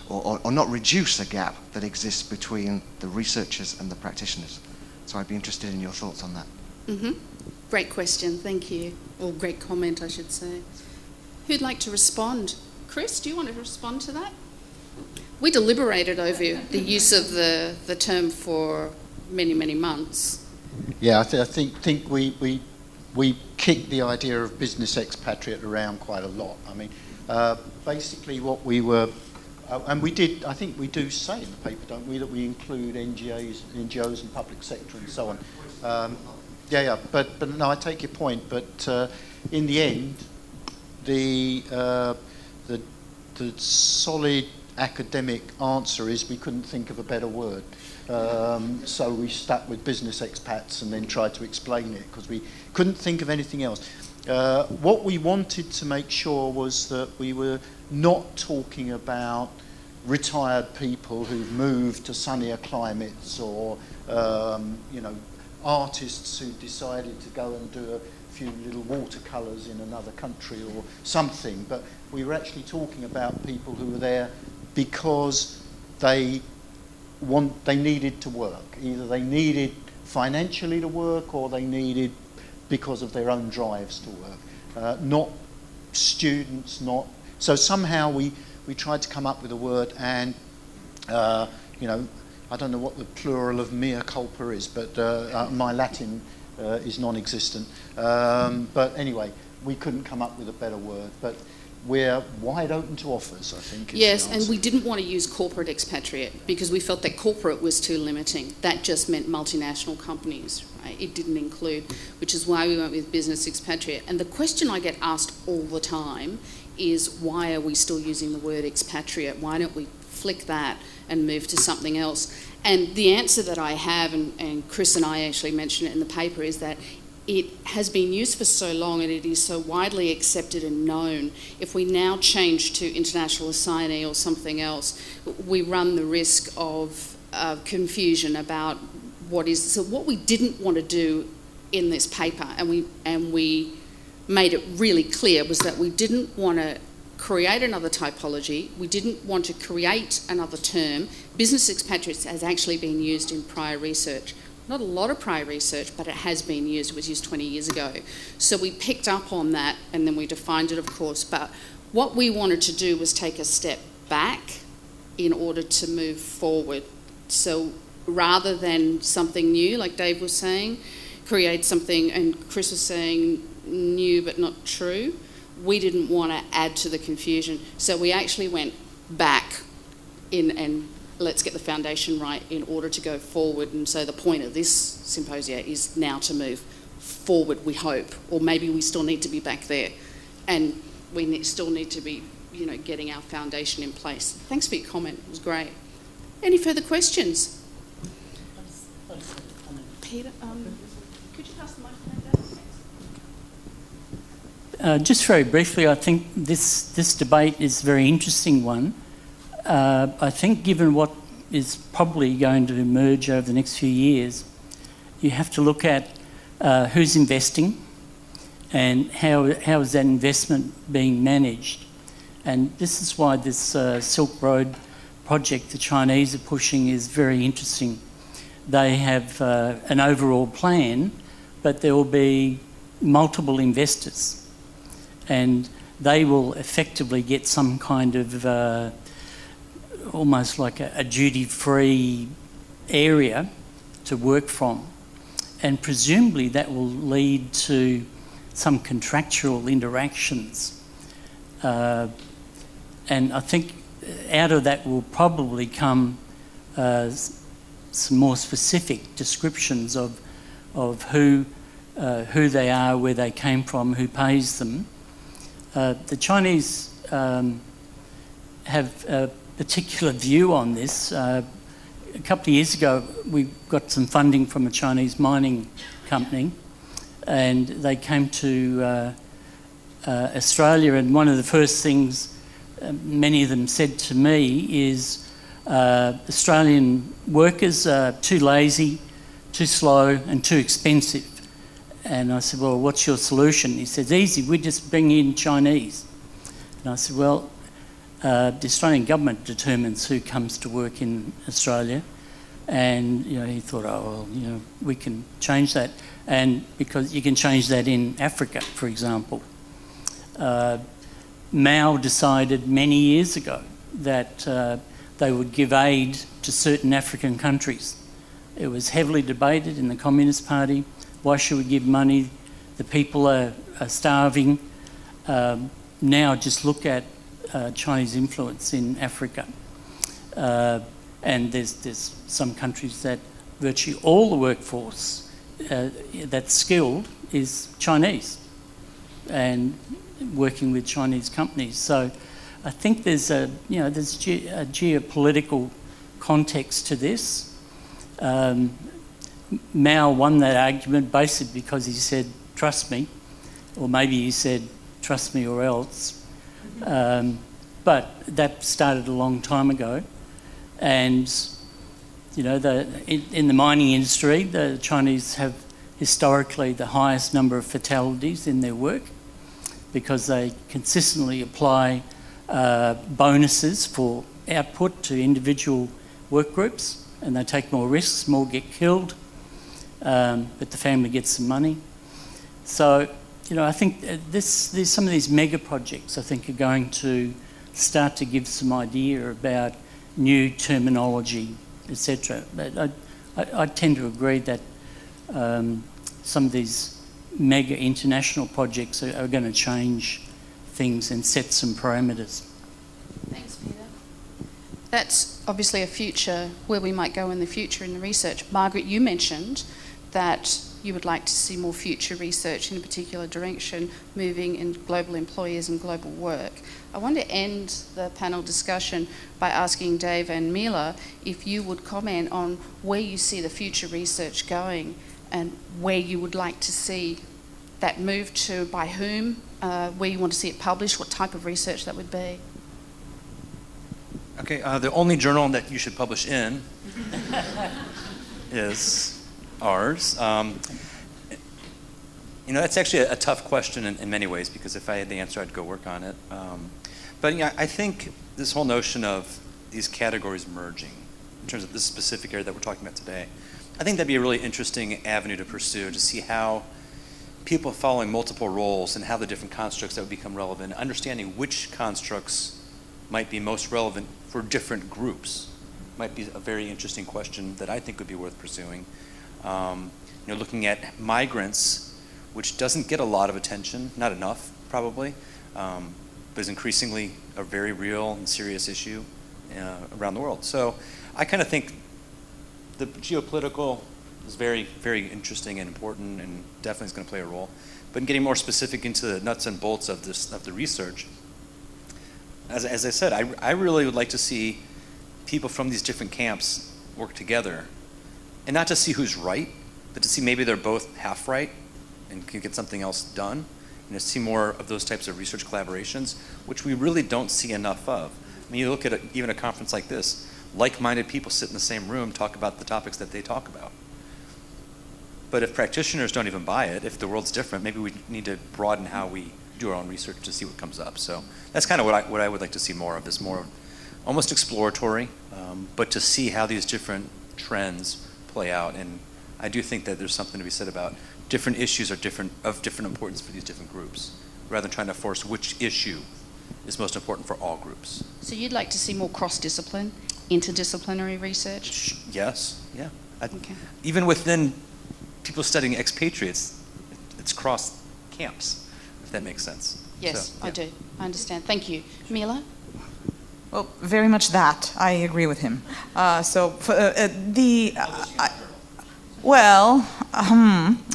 or not reduce the gap that exists between the researchers and the practitioners. So I'd be interested in your thoughts on that. Mm-hmm. Great question, thank you. Or great comment, I should say. Who'd like to respond? Chris, do you want to respond to that? We deliberated over the use of the term for many, many months. Yeah, I think we kicked the idea of business expatriate around quite a lot. I mean, basically what we were, and we did, I think we do say in the paper, don't we, that we include NGOs and public sector and so on. Yeah, but no, I take your point. But in the end, the solid academic answer is we couldn't think of a better word. So we stuck with business expats and then tried to explain it because we couldn't think of anything else. What we wanted to make sure was that we were not talking about retired people who've moved to sunnier climates or artists who decided to go and do a few little watercolours in another country or something, but we were actually talking about people who were there because they needed to work. Either they needed financially to work or they needed because of their own drives to work. Not students, not... So somehow we tried to come up with a word and, I don't know what the plural of mea culpa is, but my Latin is non-existent. But anyway, we couldn't come up with a better word. But we're wide open to offers, I think. Is Yes, the and answer. we didn't want to use corporate expatriate because we felt that corporate was too limiting. That just meant multinational companies, right? It didn't include, which is why we went with business expatriate. And the question I get asked all the time is, why are we still using the word expatriate? Why don't we flick that and move to something else? And the answer that I have, and Chris and I actually mentioned it in the paper, is that it has been used for so long and it is so widely accepted and known. If we now change to international assignee or something else, we run the risk of confusion about what is. So what we didn't want to do in this paper, and we made it really clear, was that we didn't want to create another typology. We didn't want to create another term. Business expatriates has actually been used in prior research. Not a lot of prior research, but it has been used. It was used 20 years ago. So we picked up on that and then we defined it, of course. But what we wanted to do was take a step back in order to move forward. So rather than something new, like Dave was saying, create something, and Chris was saying new but not true, we didn't want to add to the confusion. So we actually went back in and let's get the foundation right in order to go forward. And so the point of this symposia is now to move forward, we hope, or maybe we still need to be back there and we still need to be, getting our foundation in place. Thanks for your comment, it was great. Any further questions? Peter, could you pass the microphone down? Just very briefly, I think this debate is a very interesting one. I think given what is probably going to emerge over the next few years, you have to look at who's investing and how is that investment being managed. And this is why this Silk Road project the Chinese are pushing is very interesting. They have an overall plan, but there will be multiple investors and they will effectively get some kind of almost like a duty-free area to work from. And presumably that will lead to some contractual interactions. And I think out of that will probably come some more specific descriptions of who they are, where they came from, who pays them. The Chinese have a particular view on this. A couple of years ago, we got some funding from a Chinese mining company, and they came to Australia, and one of the first things many of them said to me is Australian workers are too lazy, too slow and too expensive. And I said, well, what's your solution? He said, easy, we just bring in Chinese. And I said, well, the Australian government determines who comes to work in Australia. And, he thought, oh, well, we can change that. And because you can change that in Africa, for example. Mao decided many years ago that they would give aid to certain African countries. It was heavily debated in the Communist Party. Why should we give money? The people are starving. Now just look at Chinese influence in Africa. And there's some countries that virtually all the workforce that's skilled is Chinese and working with Chinese companies. So I think there's a geopolitical context to this. Mao won that argument basically because he said, trust me, or maybe he said, trust me or else. But that started a long time ago. And, in the mining industry, the Chinese have historically the highest number of fatalities in their work because they consistently apply bonuses for output to individual work groups, and they take more risks, more get killed, but the family gets some money. So, I think there's some of these mega projects I think are going to start to give some idea about new terminology, etc. But I tend to agree that some of these mega international projects are going to change things and set some parameters. Thanks, Peter. That's obviously a future, where we might go in the future in the research. Margaret, you mentioned that you would like to see more future research in a particular direction, moving in global employers and global work. I want to end the panel discussion by asking Dave and Mila if you would comment on where you see the future research going and where you would like to see that move to, by whom, where you want to see it published, what type of research that would be. Okay, the only journal that you should publish in is ours. That's actually a tough question in many ways, because if I had the answer, I'd go work on it. But I think this whole notion of these categories merging, in terms of this specific area that we're talking about today, I think that'd be a really interesting avenue to pursue, to see how people following multiple roles and how the different constructs that would become relevant, understanding which constructs might be most relevant for different groups, might be a very interesting question that I think would be worth pursuing. Looking at migrants, which doesn't get a lot of attention, not enough probably, but is increasingly a very real and serious issue around the world. So I kind of think the geopolitical is very, very interesting and important, and definitely is going to play a role. But in getting more specific into the nuts and bolts of the research, as I said, I really would like to see people from these different camps work together, and not to see who's right, but to see maybe they're both half right and can get something else done, and to see more of those types of research collaborations, which we really don't see enough of. I mean, you look at even a conference like this, like-minded people sit in the same room, talk about the topics that they talk about. But if practitioners don't even buy it, if the world's different, maybe we need to broaden how we do our own research to see what comes up. So that's kind of what I would like to see more of, is more almost exploratory, but to see how these different trends play out. And I do think that there's something to be said about different issues are of different importance for these different groups, rather than trying to force which issue is most important for all groups. So you'd like to see more cross-discipline, interdisciplinary research? Yes, yeah. Okay. Even within people studying expatriates, it's cross camps, if that makes sense. Yes, So, yeah. I do. I understand. Thank you. Mila? Well, very much that. I agree with him.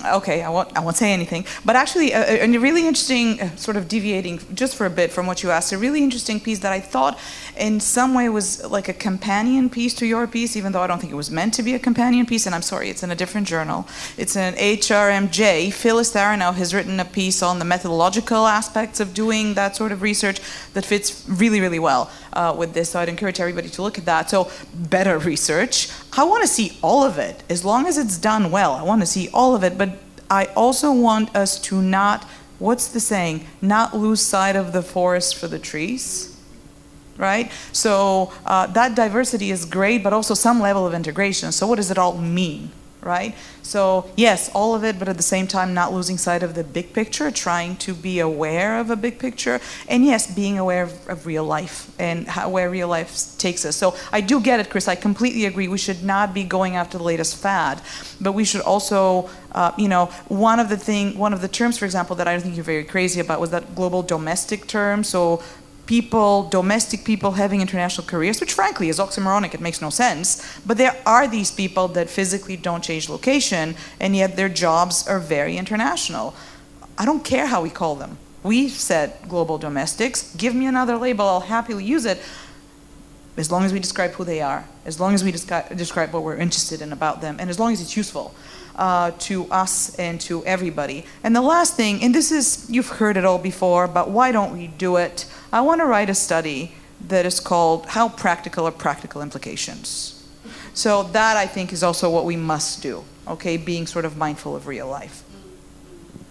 Okay, I won't say anything. But actually, a really interesting, sort of deviating just for a bit from what you asked, a really interesting piece that I thought in some way was like a companion piece to your piece, even though I don't think it was meant to be a companion piece, and I'm sorry, it's in a different journal. It's an HRMJ. Phyllis Tharanow has written a piece on the methodological aspects of doing that sort of research that fits really, really well with this, so I'd encourage everybody to look at that. So, better research. I want to see all of it, as long as it's done well. I want to see all of it, but I also want us to not, what's the saying, not lose sight of the forest for the trees, right? So that diversity is great, but also some level of integration. So what does it all mean, right? So yes, all of it, but at the same time not losing sight of the big picture, trying to be aware of a big picture, and yes, being aware of real life and where real life takes us. So I do get it, Chris, I completely agree. We should not be going after the latest fad, but we should also, one of the terms, for example, that I don't think you're very crazy about was that global domestic term. So domestic people having international careers, which frankly is oxymoronic, it makes no sense, but there are these people that physically don't change location, and yet their jobs are very international. I don't care how we call them. We said global domestics, give me another label, I'll happily use it, as long as we describe who they are, as long as we describe what we're interested in about them, and as long as it's useful to us and to everybody. And the last thing, and this is, you've heard it all before, but why don't we do it? I want to write a study that is called How Practical Are Practical Implications. So that, I think, is also what we must do, okay, being sort of mindful of real life.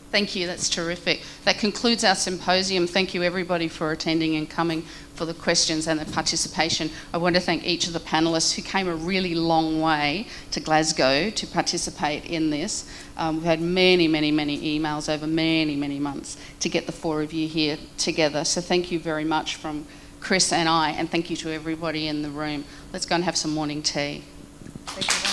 Thank you, that's terrific. That concludes our symposium. Thank you everybody for attending and coming, for the questions and the participation. I want to thank each of the panellists who came a really long way to Glasgow to participate in this. We've had many, many, many emails over many, many months to get the four of you here together. So thank you very much from Chris and I, and thank you to everybody in the room. Let's go and have some morning tea. Thank you.